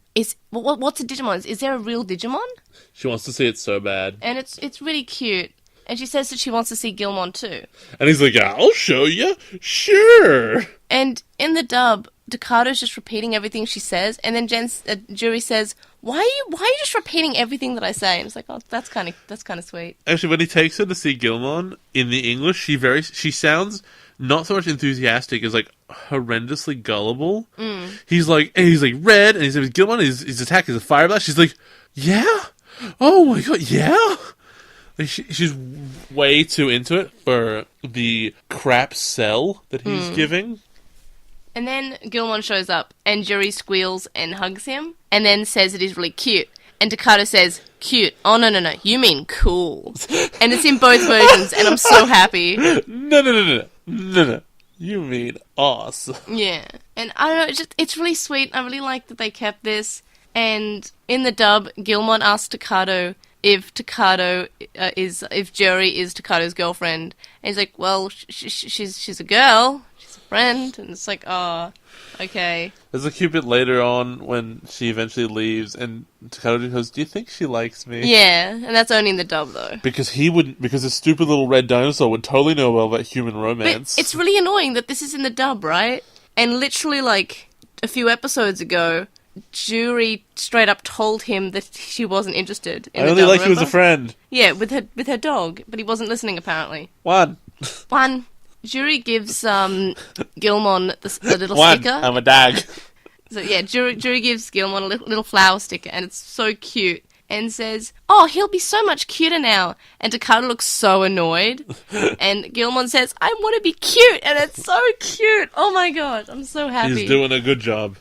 What's a Digimon? Is there a real Digimon? She wants to see it so bad. And it's really cute. And she says that she wants to see Gilmon too. And he's like, I'll show you. Sure. And in the dub, Takado's just repeating everything she says, and then Juri says, Why are you just repeating everything that I say? And it's like, oh, that's kind of sweet. Actually, when he takes her to see Gilmon in the English, she sounds not so much enthusiastic as horrendously gullible. He's like red, and he says Gilmon, his attack is a fire blast. She's like, yeah, oh my god, yeah. She's way too into it for the crap sell that he's giving. And then Gilmon shows up, and Juri squeals and hugs him, and then says that he's really cute. And Takado says, cute. Oh, no, you mean cool. And it's in both versions, and I'm so happy. No. You mean awesome. Yeah. And I don't know, it's really sweet. I really like that they kept this. And in the dub, Gilmon asks Takado if Juri is Takado's girlfriend. And he's like, well, she's a girl. She's a friend. And it's like, oh, okay. There's a cute bit later on when she eventually leaves and Takado goes, do you think she likes me? Yeah, and that's only in the dub though. Because the stupid little red dinosaur would totally know about human romance. But it's really annoying that this is in the dub, right? And literally a few episodes ago, Juri straight up told him that she wasn't interested in I the only dub, like you as a remember? friend. Yeah, with her dog, but he wasn't listening apparently. One. Juri gives Gilmon a little One. sticker. I'm a dog. So yeah, Juri gives Gilmon a little flower sticker, and it's so cute. and says, "Oh, he'll be so much cuter now." And Takata looks so annoyed. And Guilmon says, "I want to be cute," and it's so cute. Oh my god, I'm so happy. He's doing a good job.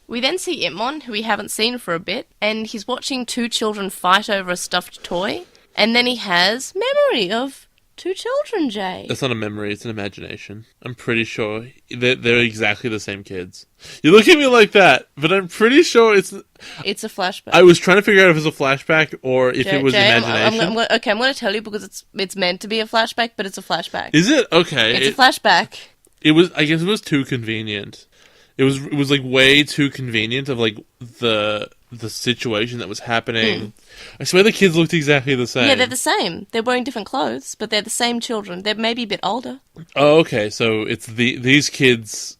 We then see Itmon, who we haven't seen for a bit, and he's watching two children fight over a stuffed toy. And then he has memory of two children, Jay. That's not a memory, it's an imagination. I'm pretty sure they're exactly the same kids. You look at me like that, but I'm pretty sure it's... It's a flashback. I was trying to figure out if it was a flashback or if it was Jay, imagination. I'm going to tell you because it's meant to be a flashback, but it's a flashback. Is it? Okay. It's a flashback. It was. I guess it was too convenient. It was like way too convenient of like the situation that was happening. I swear the kids looked exactly the same. Yeah, they're the same. They're wearing different clothes, but they're the same children. They're maybe a bit older. Oh, okay. So it's these kids.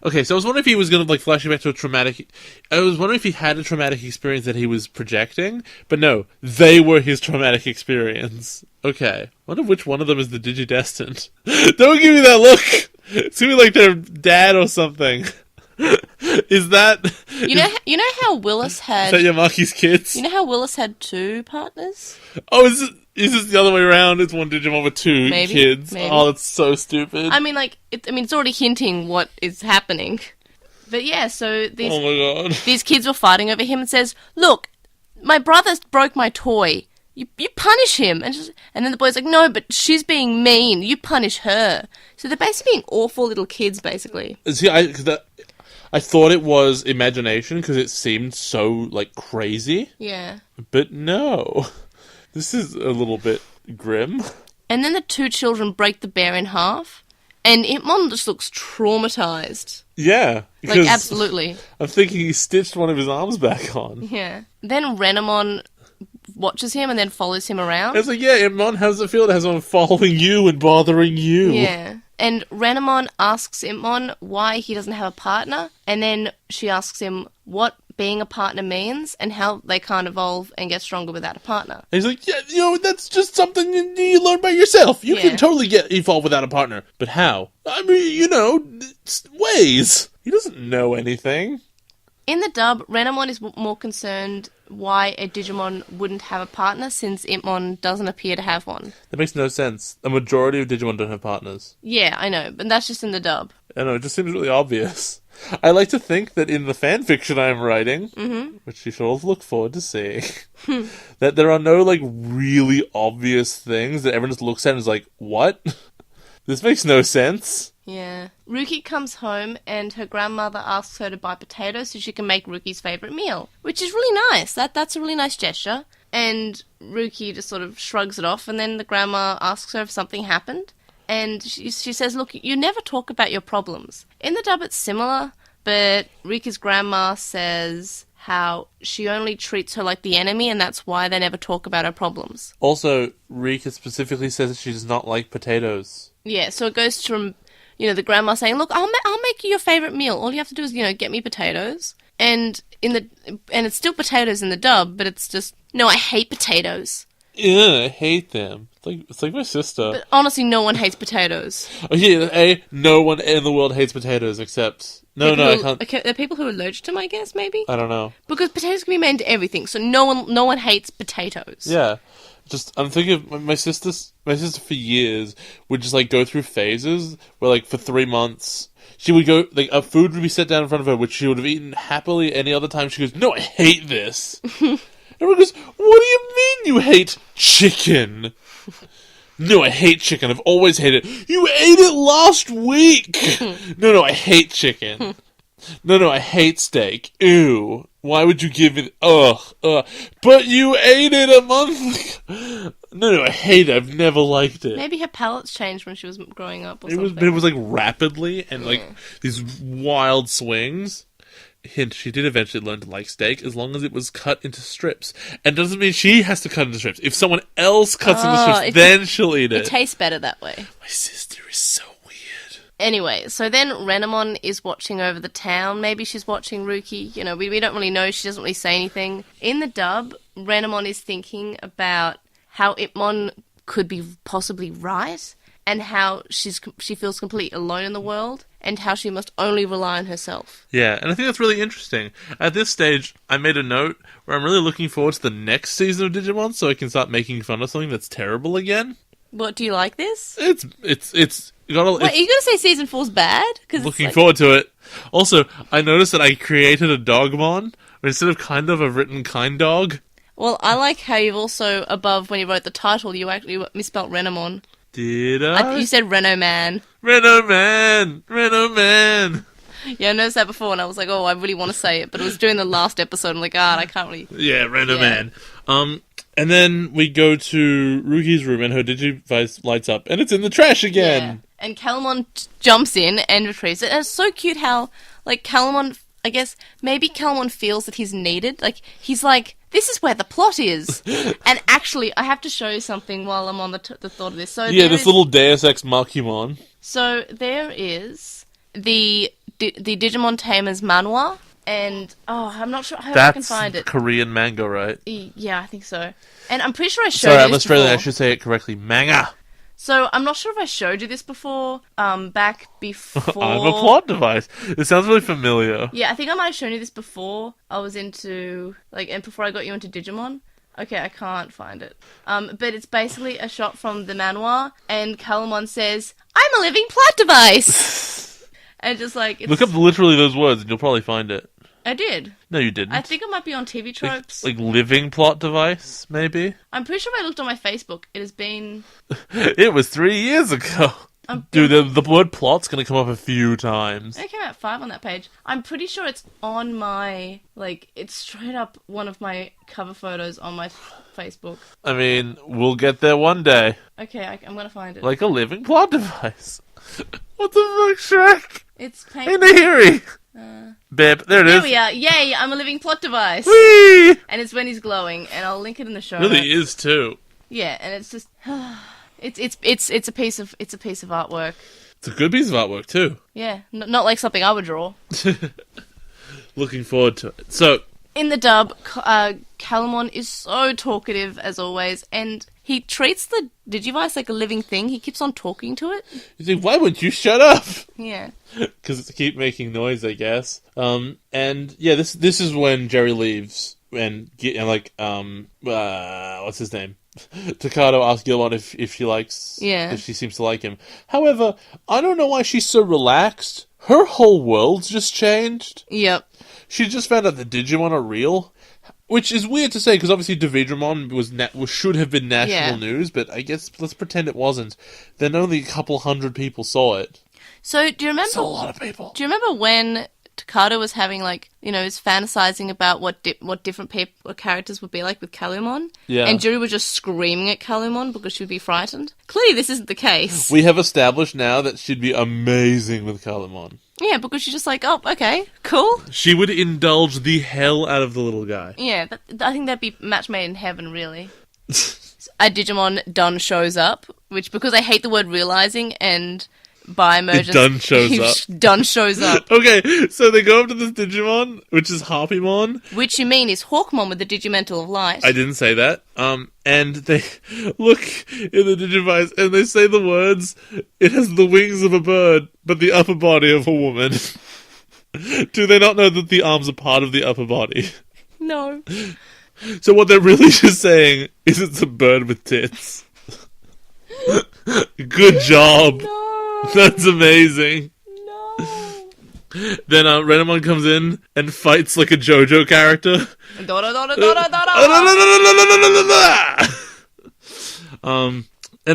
Okay, so I was wondering if he was going to like flash back to a traumatic. I was wondering if he had a traumatic experience that he was projecting, but no, they were his traumatic experience. Okay, wonder which one of them is the Digidestined. Don't give me that look. It's gonna be like their dad or something. Is that you know how Willis had is that Yamaki's kids? You know how Willis had two partners? Oh, is this the other way around? It's one Digimon with two kids. Maybe. Oh, that's so stupid. I mean, it's already hinting what is happening. But yeah, so these oh my god, these kids were fighting over him and says, "Look, my brother broke my toy. You punish him." And then the boy's like, "No, but she's being mean. You punish her." So they're basically being awful little kids, basically. See, I thought it was imagination because it seemed so like crazy. Yeah. But no, this is a little bit grim. And then the two children break the bear in half, and Itmon just looks traumatized. Yeah. Like, absolutely. I'm thinking he stitched one of his arms back on. Yeah. Then Renamon watches him and then follows him around. It's like, yeah, Imon, how does it feel to have someone following you and bothering you? Yeah. And Renamon asks Imon why he doesn't have a partner, and then she asks him what being a partner means and how they can't evolve and get stronger without a partner. And he's like, yeah, that's just something you learn by yourself. You can totally evolve without a partner. But how? I mean, it's ways. He doesn't know anything. In the dub, Renamon is more concerned why a Digimon wouldn't have a partner since Itmon doesn't appear to have one. That makes no sense. A majority of Digimon don't have partners. Yeah, I know, but that's just in the dub. I know, it just seems really obvious. I like to think that in the fanfiction I'm writing, which you should all look forward to seeing, that there are no, like, really obvious things that everyone just looks at and is like, what? This makes no sense. Yeah. Ruki comes home and her grandmother asks her to buy potatoes so she can make Ruki's favourite meal, which is really nice. That's a really nice gesture. And Ruki just sort of shrugs it off, and then the grandma asks her if something happened. And she says, look, you never talk about your problems. In the dub it's similar, but Ruki's grandma says how she only treats her like the enemy, and that's why they never talk about her problems. Also, Rika specifically says that she does not like potatoes. Yeah, so it goes from, the grandma saying, look, I'll make you your favourite meal. All you have to do is, get me potatoes. And it's still potatoes in the dub, but it's just, no, I hate potatoes. Yeah, I hate them. It's like my sister. But honestly, no one hates potatoes. Oh, yeah, no one in the world hates potatoes except... No, I can't... Okay, there are people who are allergic to them, I guess, maybe? I don't know. Because potatoes can be made into everything, so no one hates potatoes. Yeah. I'm thinking of my sister for years would just, go through phases where, for 3 months, she would go, a food would be set down in front of her, which she would have eaten happily any other time. She goes, no, I hate this. Everyone goes, what do you mean you hate chicken? No, I hate chicken. I've always hated it. You ate it last week. No, I hate chicken. No, I hate steak. Ew. Why would you give it... Ugh. But you ate it a month ago. No, I hate it. I've never liked it. Maybe her palate's changed when she was growing up or something. It was rapidly and, these wild swings. Hint, she did eventually learn to like steak as long as it was cut into strips. And doesn't mean she has to cut into strips. If someone else cuts into strips, then she'll eat it. It tastes better that way. My sister is so weird. Anyway, so then Renamon is watching over the town. Maybe she's watching Ruki. We don't really know. She doesn't really say anything. In the dub, Renamon is thinking about how Itmon could be possibly right and how she feels completely alone in the world. and how she must only rely on herself. Yeah, and I think that's really interesting. At this stage, I made a note where I'm really looking forward to the next season of Digimon so I can start making fun of something that's terrible again. What, do you like this? Wait, are you going to say season 4's bad? Looking forward to it. Also, I noticed that I created a Dogmon, but instead of kind of, I've written kind dog. Well, I like how you've also, above when you wrote the title, you actually misspelt Renamon. Did I? You said Reno Man. Reno Man! Reno Man! Yeah, I noticed that before, and I was like, oh, I really want to say it, but it was during the last episode, I'm like, I can't really... Yeah, Reno Man. And then we go to Ruki's room, and her Digivice lights up, and it's in the trash again! Yeah. And Calamon jumps in and retrieves it, and it's so cute how, like, Calamon... I guess maybe Calamon feels that he's needed. Like, he's like, this is where the plot is. And actually, I have to show you something while I'm on the thought of this. So yeah, this little Deus Ex Machimon. So there is the Digimon Tamers manhwa, and I'm not sure how I can find it. That's Korean manga, right? Yeah, I think so. And I'm pretty sure I showed you this I'm Australian, before. I should say it correctly. Manga! So, I'm not sure if I showed you this before, back before... I'm a plot device. It sounds really familiar. Yeah, I think I might have shown you this before I was into, and before I got you into Digimon. Okay, I can't find it. But it's basically a shot from the manhwa, and Calamon says, I'm a living plot device! And just Look up literally those words and you'll probably find it. I did. No, you didn't. I think it might be on TV Tropes. Like living plot device, maybe? I'm pretty sure if I looked on my Facebook, it has been... It was 3 years ago. Dude, the word plot's gonna come up a few times. It came out 5 on that page. I'm pretty sure it's on my... it's straight up one of my cover photos on my Facebook. I mean, we'll get there one day. Okay, I'm gonna find it. Like a living plot device. What the fuck, Shrek? It's Hey, Nahiri! Bip, there it is. There we are. Yay, I'm a living plot device. Whee! And it's when he's glowing, and I'll link it in the show Really notes. is too. Yeah, and it's just it's a piece of artwork. It's a good piece of artwork too. Yeah, not like something I would draw. Looking forward to it. So in the dub, Calamon is so talkative as always, and he treats the Digivice like a living thing. He keeps on talking to it. you think, why wouldn't you shut up? Yeah. Because it's keep making noise, I guess. And yeah, this is when Jerry leaves and what's his name? Takato asks Gilmon if she likes, if she seems to like him. However, I don't know why she's so relaxed. Her whole world's just changed. Yep. She just found out that Digimon are real. Which is weird to say, because obviously Dividramon should have been national news, but I guess let's pretend it wasn't. Then only a couple hundred people saw it. So, do you remember... That's a lot of people. Do you remember when Takata was having, is fantasizing about what different characters would be like with Kalumon? Yeah. And Juri was just screaming at Kalumon because she would be frightened? Clearly this isn't the case. We have established now that she'd be amazing with Kalumon. Yeah, because she's just like, oh, okay, cool. She would indulge the hell out of the little guy. Yeah, I think that'd be match made in heaven, really. A Digimon done shows up, which, because I hate the word realizing, and by emergence... Done shows up. Done shows up. Okay, so they go up to this Digimon, which is Harpymon. Which you mean is Hawkmon with the Digimental of Light. I didn't say that. And they look in the Digivice and they say the words, it has the wings of a bird, but the upper body of a woman. Do they not know that the arms are part of the upper body? No. So what they're really just saying is it's a bird with tits. Good job. No. That's amazing. No. Then Renamon comes in and fights like a JoJo character. And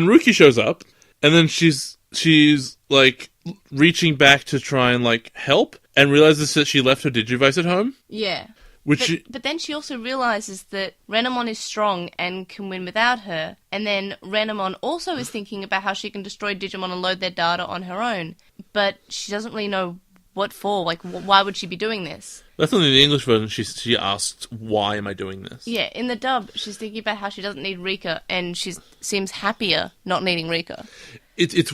Ruki shows up, and then she's like reaching back to try and like help, and realizes that she left her Digivice at home. Yeah. But then she also realizes that Renamon is strong and can win without her. And then Renamon also is thinking about how she can destroy Digimon and load their data on her own. But she doesn't really know what for. Like, why would she be doing this? That's only the English version. She asks, why am I doing this? Yeah, in the dub, she's thinking about how she doesn't need Rika, and she seems happier not needing Rika. It's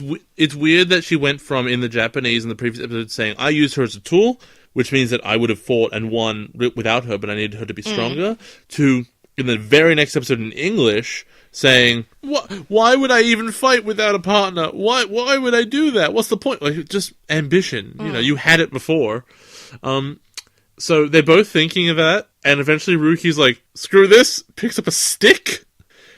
weird that she went from, in the Japanese in the previous episode, saying, I used her as a tool, which means that I would have fought and won without her, but I needed her to be stronger, to, in the very next episode in English saying, why would I even fight without a partner? Why would I do that? What's the point? Like, just ambition. You know, you had it before. So they're both thinking of that, and eventually Ruki's like, screw this, picks up a stick,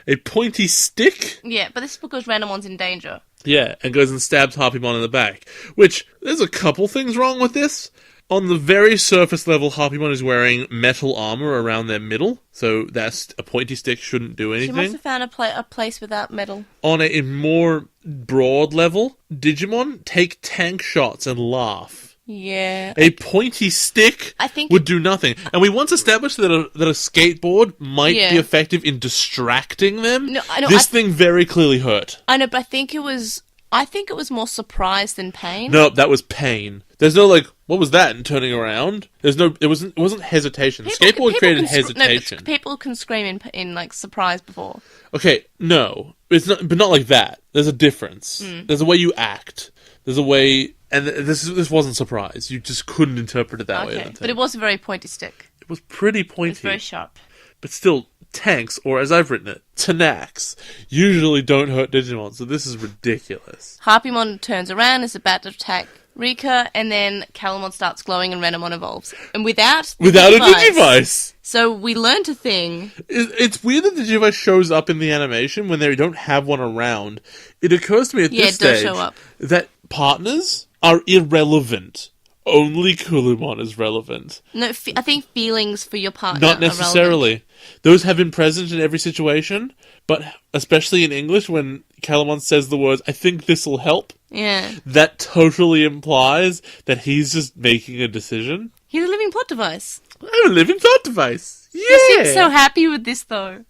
a pointy stick. Yeah, but this is because Renamon's in danger. Yeah, and goes and stabs Harpymon in the back. Which, there's a couple things wrong with this. On the very surface level, Harpymon is wearing metal armor around their middle, so that's a pointy stick shouldn't do anything. She must have found a place without metal. On a more broad level, Digimon take tank shots and laugh. Yeah. A pointy stick would do nothing. And we once established that a skateboard might be effective in distracting them. No, I know, this thing very clearly hurt. I know, but I think it was more surprise than pain. No, that was pain. There's no, like, what was that? And turning around? It wasn't hesitation. Skateboard created hesitation. No, people can scream in like surprise before. Okay, no. It's not, but not like that. There's a difference. There's a way you act. There's a way, and this wasn't surprise. You just couldn't interpret it that way. I don't think. But it was a very pointy stick. It was pretty pointy. It was very sharp. But still, tanks, or as I've written it, Tanax, usually don't hurt Digimon, so this is ridiculous. Harpymon turns around, is about to attack Rika, and then Calamon starts glowing and Renamon evolves. And without a Digivice! So we learned a thing. It's weird that the Digivice shows up in the animation when they don't have one around. It occurs to me at this stage show up. That partners are irrelevant. Only Kulumon is relevant. No, I think feelings for your partner not necessarily. Those have been present in every situation, but especially in English when Calamon says the words, I think this'll help. Yeah. That totally implies that he's just making a decision. He's a living plot device. I'm a living plot device. Yeah! He seems so happy with this, though.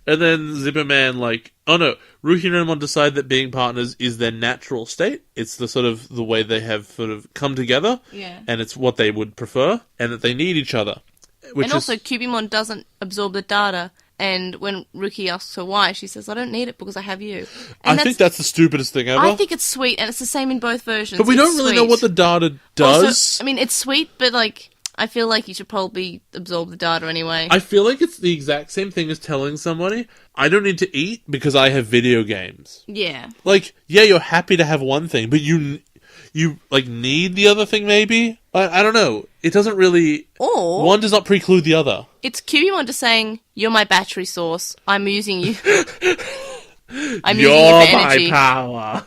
And then Zipperman, oh no, Ruki and Renamon decide that being partners is their natural state. It's the way they have sort of come together. Yeah. And it's what they would prefer, and that they need each other. And also, Cubimon doesn't absorb the data, and when Ruki asks her why, she says, I don't need it because I have you. And I think that's the stupidest thing ever. I think it's sweet, and it's the same in both versions. But we don't really know what the data does. Also, I mean, it's sweet, but I feel like you should probably absorb the data anyway. I feel like it's the exact same thing as telling somebody, I don't need to eat because I have video games. Yeah. You're happy to have one thing, but you need the other thing maybe? I don't know. It doesn't really... Or... one does not preclude the other. It's Cubimon just saying, you're my battery source. I'm using you. I'm using you for energy. You're my power.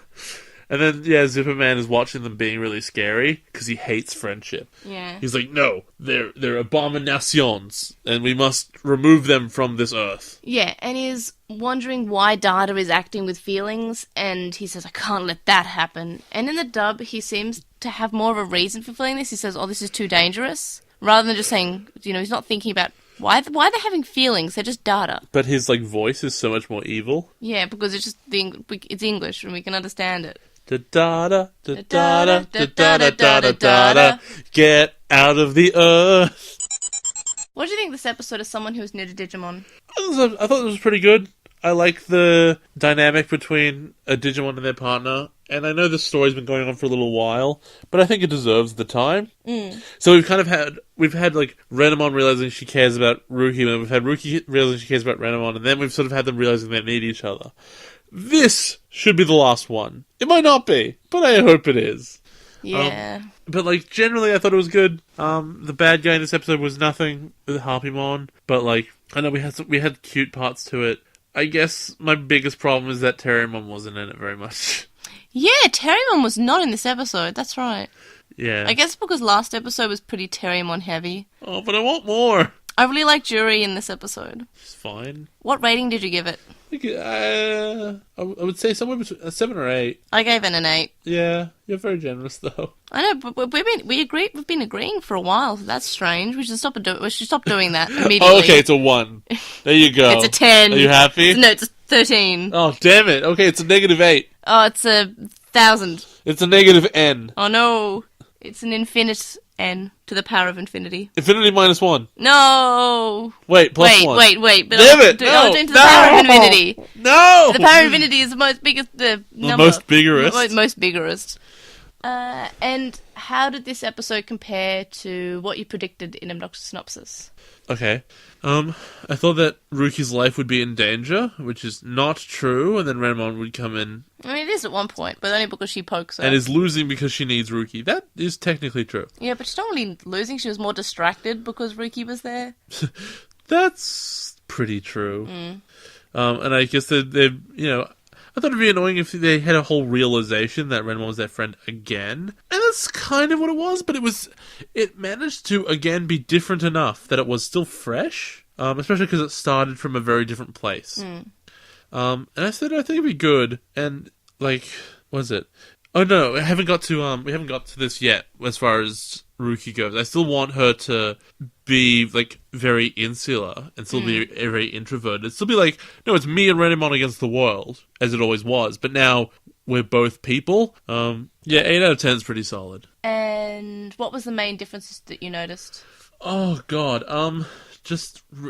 And then, Zipperman is watching them being really scary because he hates friendship. Yeah. He's like, no, they're abominations, and we must remove them from this earth. Yeah, and he's wondering why Data is acting with feelings, and he says, I can't let that happen. And in the dub, he seems to have more of a reason for feeling this. He says, this is too dangerous, rather than just saying, he's not thinking about why they're having feelings. They're just data. But his voice is so much more evil. Yeah, because it's just it's English, and we can understand it. Da da da da da da da da da da da. Get out of the earth. What do you think of this episode as someone who is new to Digimon? I thought it was pretty good. I like the dynamic between a Digimon and their partner, and I know this story's been going on for a little while, but I think it deserves the time. So we've had Renamon realizing she cares about Ruki, and we've had Ruki realizing she cares about Renamon, and then we've sort of had them realizing they need each other. This should be the last one. It might not be, but I hope it is. Yeah. But generally I thought it was good. The bad guy in this episode was nothing with Harpymon, but I know we had cute parts to it. I guess my biggest problem is that Terriermon wasn't in it very much. Yeah, Terriermon was not in this episode, that's right. Yeah. I guess because last episode was pretty Terriermon heavy. Oh, but I want more. I really like Jury in this episode. She's fine. What rating did you give it? I would say somewhere between a 7 or 8. I gave it an 8. Yeah, you're very generous though. I know, but we've been agreeing for a while. So that's strange. We should stop doing that immediately. Oh, okay, it's a 1. There you go. It's a 10. Are you happy? No, it's a 13. Oh, damn it. Okay, it's a -8. Oh, it's a 1,000. It's a -n. Oh no, it's an infinite n to the power of infinity. Infinity -1. No. Wait, +1. Wait. But damn it! I'll do it to the power of infinity. No. The power of infinity is the most biggest number. Most biggerest. Most biggerest. And how did this episode compare to what you predicted in Obnoxious Synopsis? Okay. I thought that Ruki's life would be in danger, which is not true, and then Renamon would come in I mean, it is at one point, but only because she pokes her. and is losing because she needs Ruki. That is technically true. Yeah, but she's not really losing. She was more distracted because Ruki was there. That's pretty true. And I guess they I thought it'd be annoying if they had a whole realization that Renamon was their friend again. And that's kind of what it was, but it managed to, again, be different enough that it was still fresh. Especially because it started from a very different place. And I think it'd be good. And, what is it? Oh no, we haven't got to this yet as far as Ruki goes. I still want her to be very insular and still be very introverted. Still be no, it's me and Renamon against the world, as it always was. But now we're both people. 8 out of 10 is pretty solid. And what was the main differences that you noticed? Oh god, I don't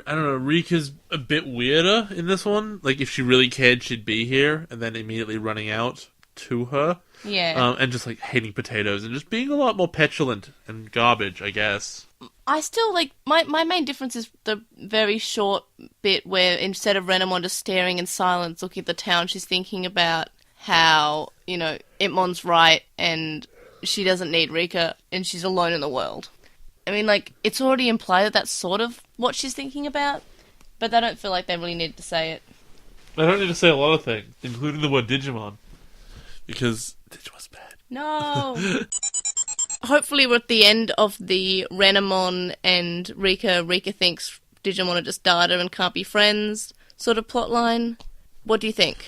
know, Rika's a bit weirder in this one. If she really cared, she'd be here, and then immediately running out to her. Yeah. And just, hating potatoes, and just being a lot more petulant and garbage, I guess. I still, my main difference is the very short bit where instead of Renamon just staring in silence, looking at the town, she's thinking about how, Itmon's right, and she doesn't need Rika, and she's alone in the world. I mean, it's already implied that that's sort of what she's thinking about, but I don't feel like they really need to say it. I don't need to say a lot of things, including the word Digimon, because Digimon's bad. No! Hopefully we're at the end of the Renamon and Rika thinks Digimon are just data and can't be friends sort of plotline. What do you think?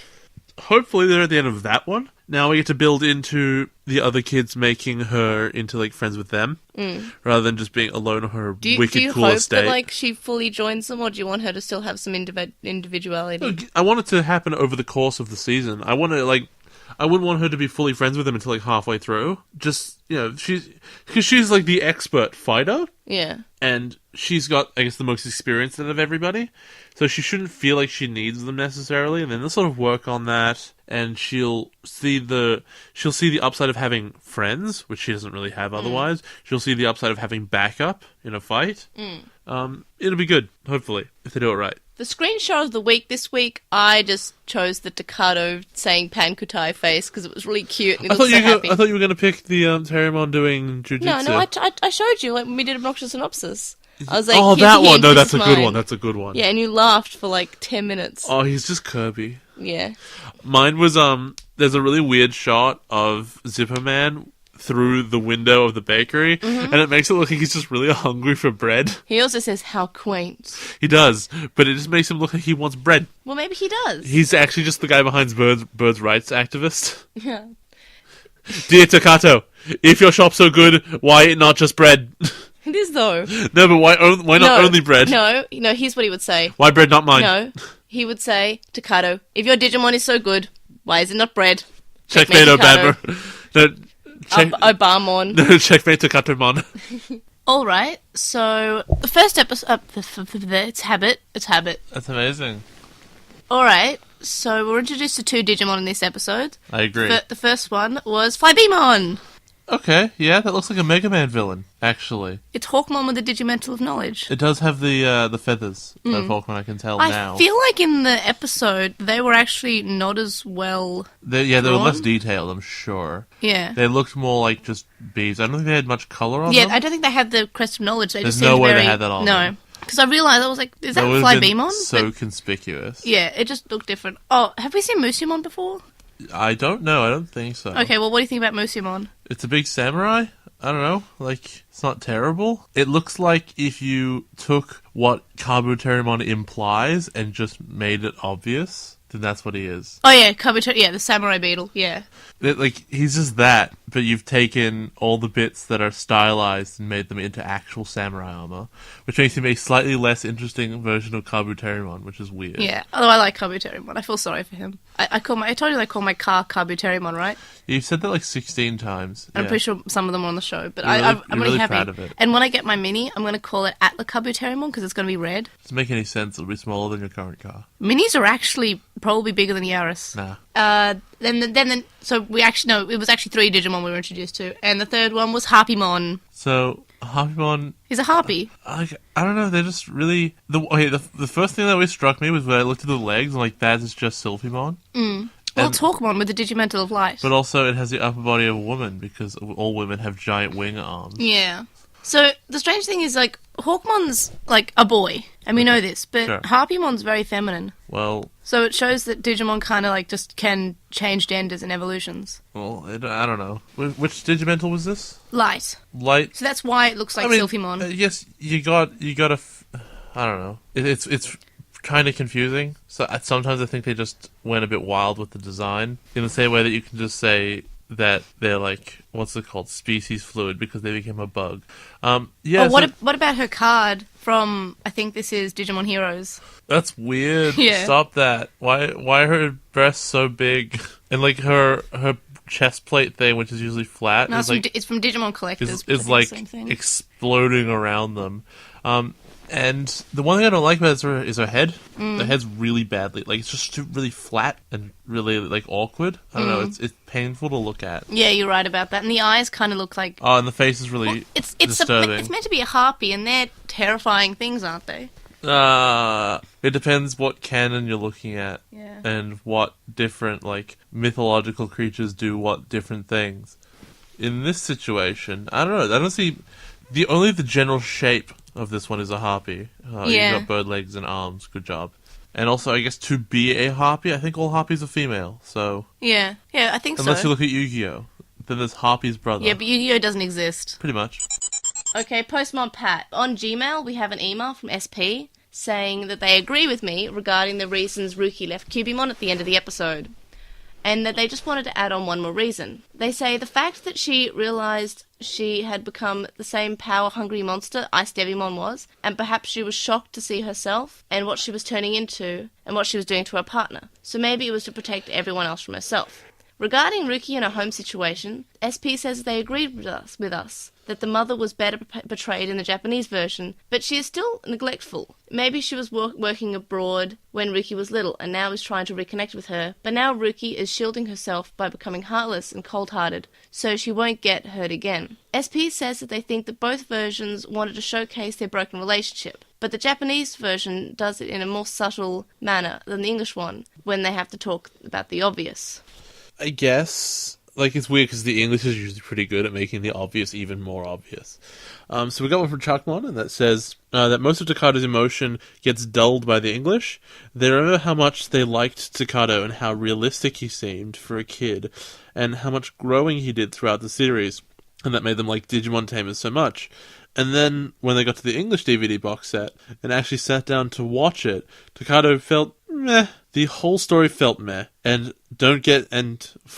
Hopefully they're at the end of that one. Now we get to build into the other kids making her into, friends with them, rather than just being alone in her wicked cool estate. Do you hope that, she fully joins them, or do you want her to still have some individuality? Look, I want it to happen over the course of the season. I want to, I wouldn't want her to be fully friends with them until, halfway through. Just, because she's, the expert fighter. Yeah. And she's got, I guess, the most experience out of everybody. So she shouldn't feel like she needs them necessarily. And then they'll sort of work on that. And she'll see the upside of having friends, which she doesn't really have otherwise. She'll see the upside of having backup in a fight. It'll be good, hopefully, if they do it right. The screenshot of the week this week, I just chose the Takato saying Pankutai face because it was really cute and he looked so happy. I thought you were going to pick the Terriermon doing jujitsu. No, I showed you when we did Obnoxious Synopsis. I was like, oh, that one. No, that's a good mine. one. That's a good one. Yeah, and you laughed for 10 minutes. Oh, he's just Kirby. Yeah. Mine was, there's a really weird shot of Zipper Man through the window of the bakery, and it makes it look like he's just really hungry for bread. He also says, how quaint. He does, but it just makes him look like he wants bread. Well, maybe he does. He's actually just the guy behind birds' rights activist. Yeah. Dear Takato, if your shop's so good, why not just bread? It is, though. No, but why not only bread? No, here's what he would say. Why bread, not mine? No, he would say, Takato, if your Digimon is so good, why is it not bread? Checkmate Obama. No, Obamon. No, checkmate Takatomon. Alright, so the first episode... it's habit. That's amazing. Alright, so we're introduced to 2 Digimon in this episode. I agree. The first one was Flybemon. Okay, yeah, that looks like a Mega Man villain, actually. It's Hawkmon with the Digimental of Knowledge. It does have the feathers of Hawkman, I can tell now. I feel like in the episode, they were actually not as well they were drawn. less detailed, I'm sure. Yeah. They looked more like just beads. I don't think they had much colour on them. Yeah, I don't think they had the Crest of Knowledge. They There's just seemed no way very... they had that on them. No. Because I realised, I was like, is that a would've been Flybemon? so conspicuous. Yeah, it just looked different. Oh, have we seen Musumon before? I don't know, I don't think so. Okay, well, what do you think about Musumon? It's a big samurai? I don't know, it's not terrible. It looks like if you took what Kabuterimon implies and just made it obvious, then that's what he is. Oh yeah, Kabuto, yeah, the samurai beetle, yeah. He's just that, but you've taken all the bits that are stylized and made them into actual samurai armor, which makes him a slightly less interesting version of Kabuterimon, which is weird. Yeah, although I like Kabuterimon. I feel sorry for him. I told you I call my car Kabuterimon, right? You've said that 16 times. I'm pretty sure some of them are on the show, but I'm I'm really happy. proud of it. And when I get my Mini, I'm going to call it Atla Kabuterimon because it's going to be red. Doesn't make any sense. It'll be smaller than your current car. Minis are actually probably bigger than Yaris. Nah. So we actually, no, it was actually 3 Digimon we were introduced to, and the third one was Harpymon. So, Harpymon, He's a harpy. I don't know, they're just really... The first thing that always struck me was when I looked at the legs, and like, that is just Sylphimon. Well, it's Hawkmon with the Digimental of Light. But also it has the upper body of a woman, because all women have giant wing arms. Yeah. So, the strange thing is, like, Hawkmon's, like, a boy, and we know this, but Sure. Harpymon's very feminine. Well, So it shows that Digimon kind of, like, just can change genders and evolutions. I don't know. Which Digimental was this? Light. Light? So that's why it looks like Sylphimon. Yes, you got I don't know. It's kind of confusing. So sometimes I think they just went a bit wild with the design. In the same way that you can just say that they're like, what's it called, species fluid, because they became a bug. Yeah. What about her card from, I think this is Digimon Heroes? That's weird. Yeah. Stop that. Why are her breasts so big? And like her chest plate thing, which is usually flat, No, is like, it's from Digimon Collectors. is but I think like the same thing. exploding around them. And the one thing I don't like about it is her head. The head's really badly, like, it's just really flat and really like awkward. I don't know. It's painful to look at. Yeah, you're right about that. And the eyes kind of look like... Oh, and the face is really It's disturbing. it's meant to be a harpy, and they're terrifying things, aren't they? It depends what canon you're looking at, Yeah. and what different like mythological creatures do what different things. In this situation, I don't know. I don't see only the general shape of this one is a harpy. Yeah. You've got bird legs and arms. Good job. And also, I guess to be a harpy, I think all harpies are female. So Yeah, I think unless so. you look at Yu-Gi-Oh, then there's Harpy's brother. Yeah, but Yu-Gi-Oh doesn't exist. Pretty much. Okay, Postmon Pat. On Gmail, we have an email from SP saying that they agree with me regarding the reasons Ruki left Cubimon at the end of the episode, and that they just wanted to add on one more reason. They say the fact that she realised she had become the same power-hungry monster Ice Devimon was, and perhaps she was shocked to see herself and what she was turning into and what she was doing to her partner. So maybe it was to protect everyone else from herself. Regarding Ruki and her home situation, SP says they agreed with us that the mother was better portrayed in the Japanese version, but she is still neglectful. Maybe she was working abroad when Ruki was little and now is trying to reconnect with her, but now Ruki is shielding herself by becoming heartless and cold-hearted, so she won't get hurt again. SP says that they think that both versions wanted to showcase their broken relationship, but the Japanese version does it in a more subtle manner than the English one, when they have to talk about the obvious. I guess, like, it's weird because the English is usually pretty good at making the obvious even more obvious. So we got one from Chuckmon, and that says that most of Takado's emotion gets dulled by the English. They remember how much they liked Takado and how realistic he seemed for a kid, and how much growing he did throughout the series, and that made them like Digimon Tamers so much. And then, when they got to the English DVD box set, and actually sat down to watch it, Takado felt meh. The whole story felt meh. And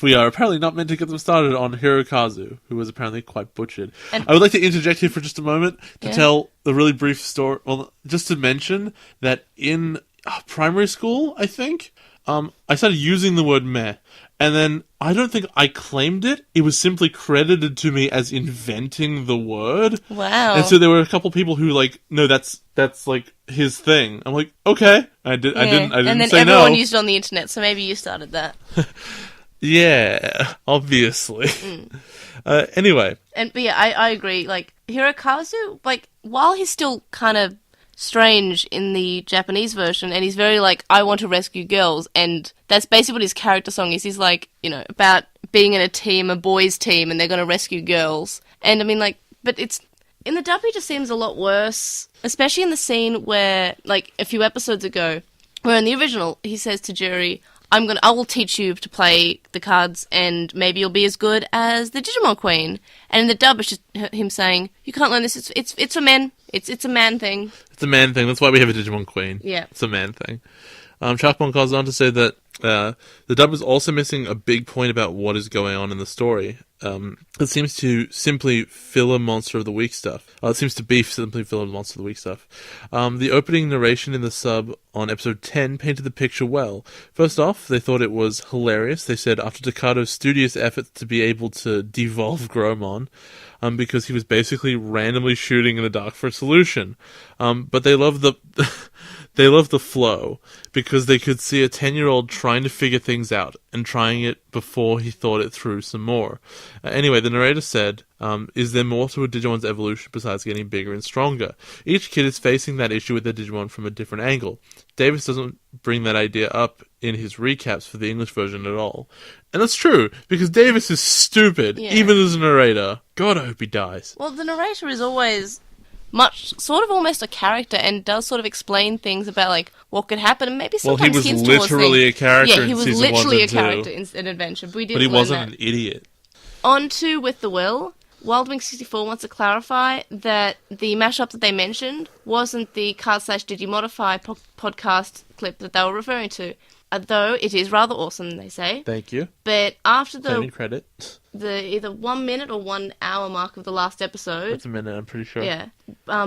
we are apparently not meant to get them started on Hirokazu, who was apparently quite butchered. And I would like to interject here for just a moment to Yeah. tell the really brief story. Well, just to mention that in primary school, I think, I started using the word meh. And then, I don't think I claimed it. It was simply credited to me as inventing the word. Wow. And so there were a couple people who like, no, that's like his thing. I'm like, okay. I didn't and then say everyone no. used it on the internet, so maybe you started that. Yeah, obviously. Anyway. But yeah, I agree. Like, Hirokazu, like, while he's still kind of strange in the Japanese version, and he's very like, I want to rescue girls, and that's basically what his character song is. He's like, about being in a team, a boys' team, and they're going to rescue girls. And I mean, like, but it's, in the dub, he just seems a lot worse, especially in the scene where, like, a few episodes ago, where in the original, he says to Juri, I will teach you to play the cards, and maybe you'll be as good as the Digimon Queen. And in the dub, it's just him saying, you can't learn this, it's for men. It's a man thing. It's a man thing. That's why we have a Digimon Queen. Yeah. It's a man thing. Chuckmon goes on to say that the dub is also missing a big point about what is going on in the story. It seems to simply fill a Monster of the Week stuff. It seems to be simply fill a Monster of the Week stuff. The opening narration in the sub on episode 10 painted the picture well. First off, they thought it was hilarious. They said after Takado's studious efforts to be able to devolve Gromon, because he was basically randomly shooting in the dark for a solution. But they love the they love the flow, because they could see a 10-year-old trying to figure things out, and trying it before he thought it through some more. Anyway, the narrator said, is there more to a Digimon's evolution besides getting bigger and stronger? Each kid is facing that issue with their Digimon from a different angle. Davis doesn't bring that idea up in his recaps for the English version at all. And that's true, because Davis is stupid, even as a narrator. God, I hope he dies. Well, the narrator is always almost a character and does sort of explain things about, like, what could happen, and maybe sometimes hints towards things. Well, he was literally a character in he was season 1 and 2. literally a character in Adventure, but he wasn't an idiot. On to With the Will. Wildwing64 wants to clarify that the mashup that they mentioned wasn't the Card/Digimodify podcast clip that they were referring to, though it is rather awesome, they say. Thank you. But after Claiming credit. the either 1 minute or 1 hour mark of the last episode... That's a minute, I'm pretty sure. Yeah.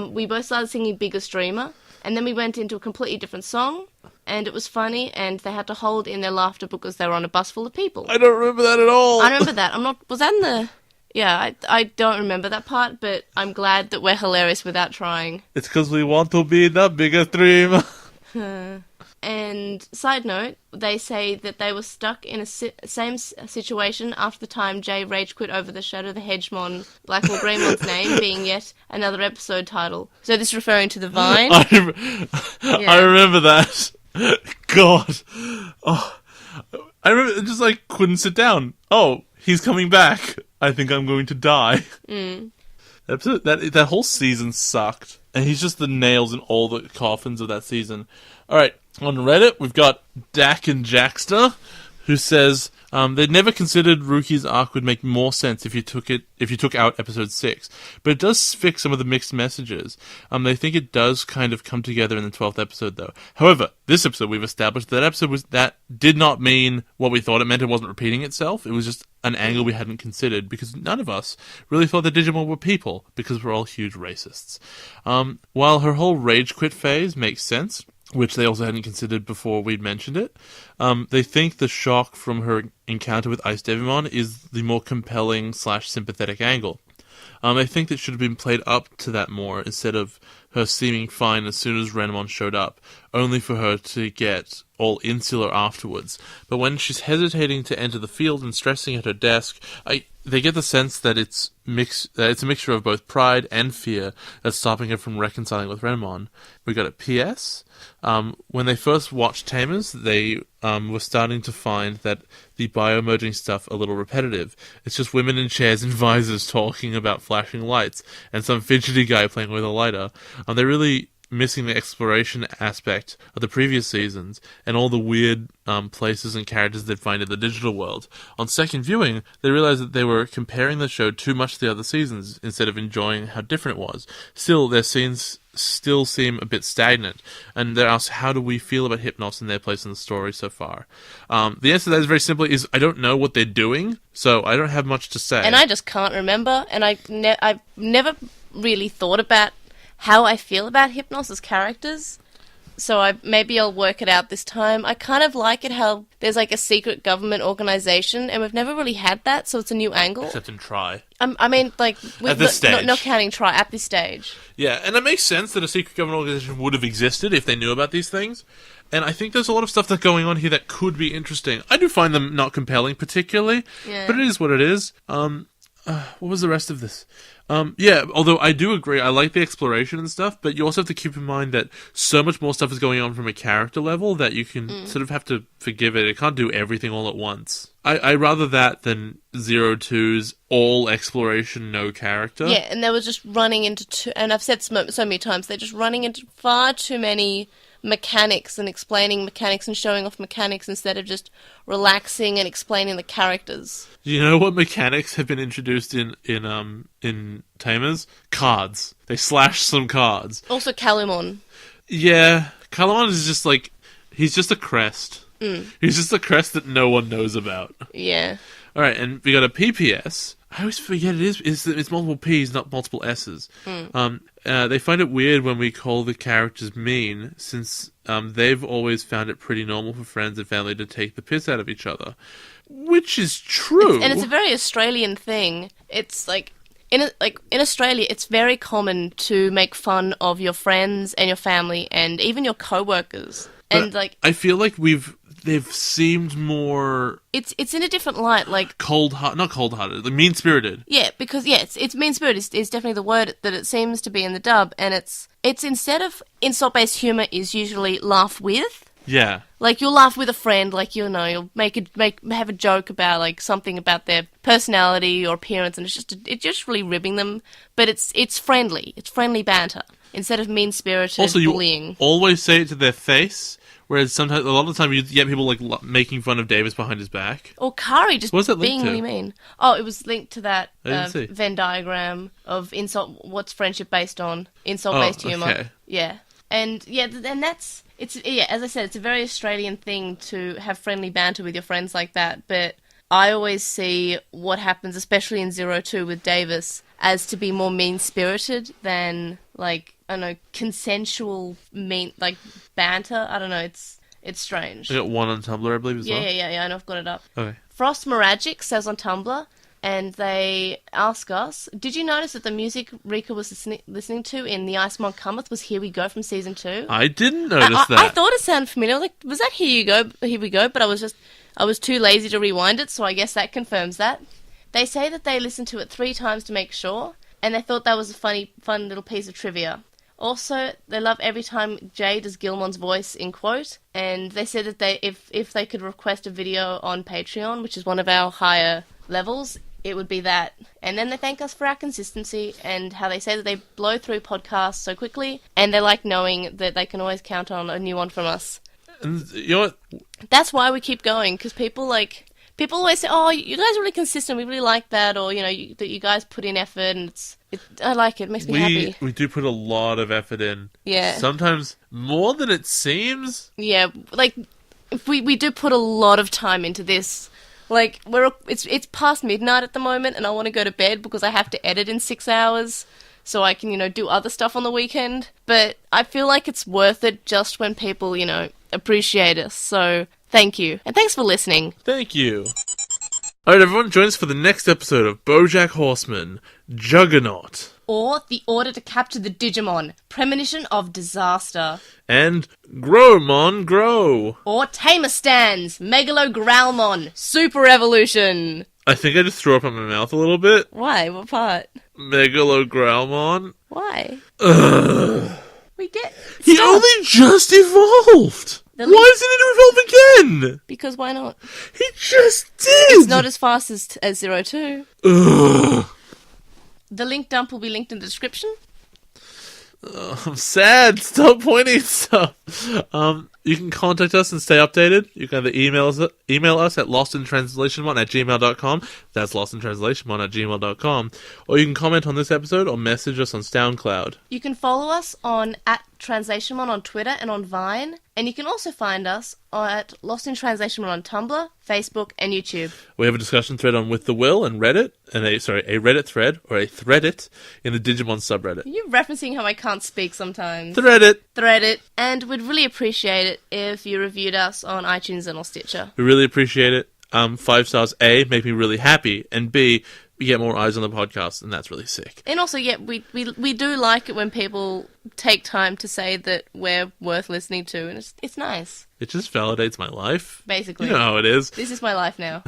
We both started singing Bigger Streamer, and then we went into a completely different song, and it was funny, and they had to hold in their laughter because they were on a bus full of people. I don't remember that at all. I remember that. Was that in the... Yeah, I don't remember that part, but I'm glad that we're hilarious without trying. It's because we want to be the bigger streamer. And side note, they say that they were stuck in a same situation after the time Jay rage quit over the Shadow the Hedgemon, Black or Greenmon's name being yet another episode title. So this is referring to the Vine. I remember that. God. Oh, I remember it just like couldn't sit down. Oh, he's coming back. I think I'm going to die. That whole season sucked. And he's just the nails in all the coffins of that season. Alright, on Reddit, we've got Dak and Jackster, who says they'd never considered Ruki's arc would make more sense if you took out episode 6, but it does fix some of the mixed messages. They think it does kind of come together in the 12th episode, though. However, this episode we've established that did not mean what we thought it meant. It wasn't repeating itself. It was just an angle we hadn't considered because none of us really thought that Digimon were people because we're all huge racists. While her whole rage quit phase makes sense, which they also hadn't considered before we'd mentioned it. They think the shock from her encounter with Ice Devimon is the more compelling / sympathetic angle. They think that should have been played up to that more instead of her seeming fine as soon as Renamon showed up, only for her to get all insular afterwards. But when she's hesitating to enter the field and stressing at her desk, they get the sense that it's a mixture of both pride and fear that's stopping her from reconciling with Renamon. We got a P.S. When they first watched Tamers, they were starting to find that the bio-merging stuff a little repetitive. It's just women in chairs and visors talking about flashing lights, and some fidgety guy playing with a lighter. They're really missing the exploration aspect of the previous seasons and all the weird places and characters they'd find in the digital world. On second viewing, they realized that they were comparing the show too much to the other seasons instead of enjoying how different it was. Still, their scenes still seem a bit stagnant, and they're asked, how do we feel about Hypnos and their place in the story so far? The answer to that is very simply, is I don't know what they're doing, so I don't have much to say. And I just can't remember, and I've never really thought about how I feel about Hypnos as characters, so maybe I'll work it out this time. I kind of like it how there's like a secret government organization, and we've never really had that, so it's a new angle. Except in Tri. I mean, like, at this stage. Not counting Tri, at this stage. Yeah, and it makes sense that a secret government organization would have existed if they knew about these things. And I think there's a lot of stuff that's going on here that could be interesting. I do find them not compelling particularly, but it is what it is. What was the rest of this? Yeah, although I do agree, I like the exploration and stuff, but you also have to keep in mind that so much more stuff is going on from a character level that you can sort of have to forgive it. It can't do everything all at once. I rather that than 02's all exploration, no character. Yeah, and they were just running into, and I've said so many times, they're just running into far too many mechanics and explaining mechanics and showing off mechanics instead of just relaxing and explaining the characters. Do you know what mechanics have been introduced in Tamers? Cards. They slashed some cards. Also Calumon. Yeah, Calumon is just like, he's just a crest. He's just a crest that no one knows about. Yeah. Alright, and we got a PPS. I always forget it's multiple P's, not multiple S's. They find it weird when we call the characters mean, since they've always found it pretty normal for friends and family to take the piss out of each other. Which is true. And it's a very Australian thing. It's like in Australia, it's very common to make fun of your friends and your family and even your co-workers. And I feel like we've they've seemed more It's in a different light, like... not cold-hearted, like mean-spirited. Yeah, because, it's mean-spirited is definitely the word that it seems to be in the dub, and it's instead of insult-based humour is usually laugh with. Yeah. Like, you'll laugh with a friend, like, you'll have a joke about, like, something about their personality or appearance, and it's just really ribbing them, but it's friendly. It's friendly banter, instead of mean-spirited bullying. You always say it to their face, whereas sometimes, a lot of the time, you get people, like, making fun of Davis behind his back. Or Kari just being to? really mean. Oh, it was linked to that I didn't see. Venn diagram of what's friendship based on, insult-based humour. Okay. Yeah. And as I said, it's a very Australian thing to have friendly banter with your friends like that, but I always see what happens, especially in 02 with Davis, as to be more mean-spirited than, like, I don't know, consensual banter. I don't know, it's strange. I got one on Tumblr, I believe, as well. Yeah, I know, I've got it up. Okay. Frost Moragic says on Tumblr, and they ask us, did you notice that the music Rika was listening to in The Icemon Cometh was Here We Go from Season 2? I didn't notice that. I thought it sounded familiar. Like, was that Here We Go? But I was too lazy to rewind it, so I guess that confirms that. They say that they listened to it 3 times to make sure, and they thought that was a fun little piece of trivia. Also, they love every time Jay does Gilmon's voice in quote, and they said that if they could request a video on Patreon, which is one of our higher levels, it would be that. And then they thank us for our consistency and how they say that they blow through podcasts so quickly, and they like knowing that they can always count on a new one from us. And you know what? That's why we keep going, because people always say, oh, you guys are really consistent, we really like that, or, that you guys put in effort, and I like it makes me happy. We do put a lot of effort in. Yeah. Sometimes more than it seems. Yeah, like, we do put a lot of time into this. Like, it's past midnight at the moment, and I want to go to bed because I have to edit in 6 hours, so I can, do other stuff on the weekend. But I feel like it's worth it just when people, appreciate us. So, thank you. And thanks for listening. Thank you. Alright, everyone, join us for the next episode of BoJack Horseman, Juggernaut. Or The Order to Capture the Digimon, Premonition of Disaster. And Grow, Mon, Grow. Or Tamer Stands, Megalogrowlmon, Super Evolution. I think I just threw up in my mouth a little bit. Why? What part? Megalogrowlmon. Why? Ugh. He Stop. only just evolved! Why doesn't he evolve again? Because why not? He just did! It's not as fast as 02. Ugh. The link dump will be linked in the description. I'm sad. Stop pointing at stuff. You can contact us and stay updated. You can either email us at LostinTranslationmon@gmail.com. That's LostinTranslationmon@gmail.com. Or you can comment on this episode or message us on SoundCloud. You can follow us on @TranslationMon on Twitter and on Vine. And you can also find us at LostinTranslationmon on Tumblr, Facebook, and YouTube. We have a discussion thread on With the Will and Reddit, and a Reddit thread, or a Threadit, in the Digimon subreddit. Are you referencing how I can't speak sometimes? Threadit. And we'd really appreciate it if you reviewed us on iTunes and or Stitcher. We really appreciate it. 5 stars, A, make me really happy, and B, we get more eyes on the podcast, and that's really sick. And also, we do like it when people take time to say that we're worth listening to, and it's nice. It just validates my life. Basically. You know how it is. This is my life now.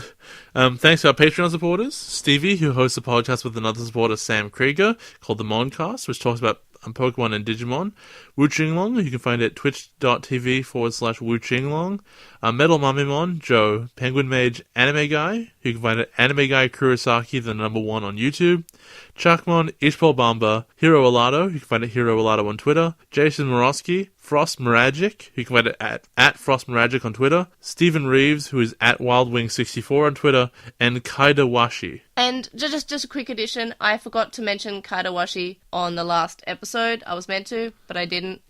Thanks to our Patreon supporters, Stevie, who hosts a podcast with another supporter, Sam Krieger, called The Moncast, which talks about Pokemon and Digimon. Wu Chinglong, who you can find at twitch.tv/Wu Chinglong. Metal Mamimon, Joe, Penguin Mage, Anime Guy, who you can find at Anime Guy Kurosaki, the #1 on YouTube. Chuckmon, Ishbal Bamba, Hiro Alado, who you can find at Hiro Alado on Twitter. Jason Morosky, Frost Moragic, who you can find at Frost Moragic on Twitter. Stephen Reeves, who is at WildWing64 on Twitter. And Kaida Washi. And just a quick addition, I forgot to mention Kaida Washi on the last episode. I was meant to, but I didn't,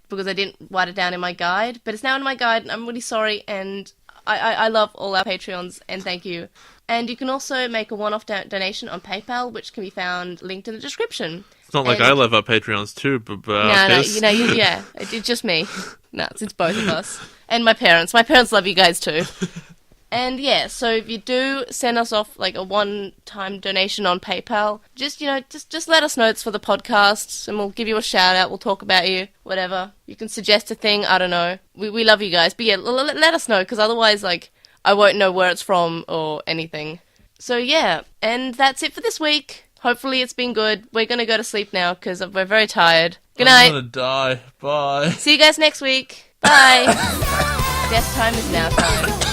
because I didn't write it down in my guide. But it's now in my guide, and I'm really sorry, and I love all our Patreons, and thank you. And you can also make a one-off donation on PayPal, which can be found linked in the description. It's not like I love our Patreons too, but no, yeah, it's just me. No, it's both of us. And my parents. My parents love you guys too. And yeah, so if you do send us off like a one-time donation on PayPal, just let us know it's for the podcasts, and we'll give you a shout out. We'll talk about you, whatever. You can suggest a thing. I don't know. We love you guys, but yeah, let us know, because otherwise, like, I won't know where it's from or anything. So yeah, and that's it for this week. Hopefully it's been good. We're gonna go to sleep now because we're very tired. Good night. I'm gonna die. Bye. See you guys next week. Bye. Death time is now time.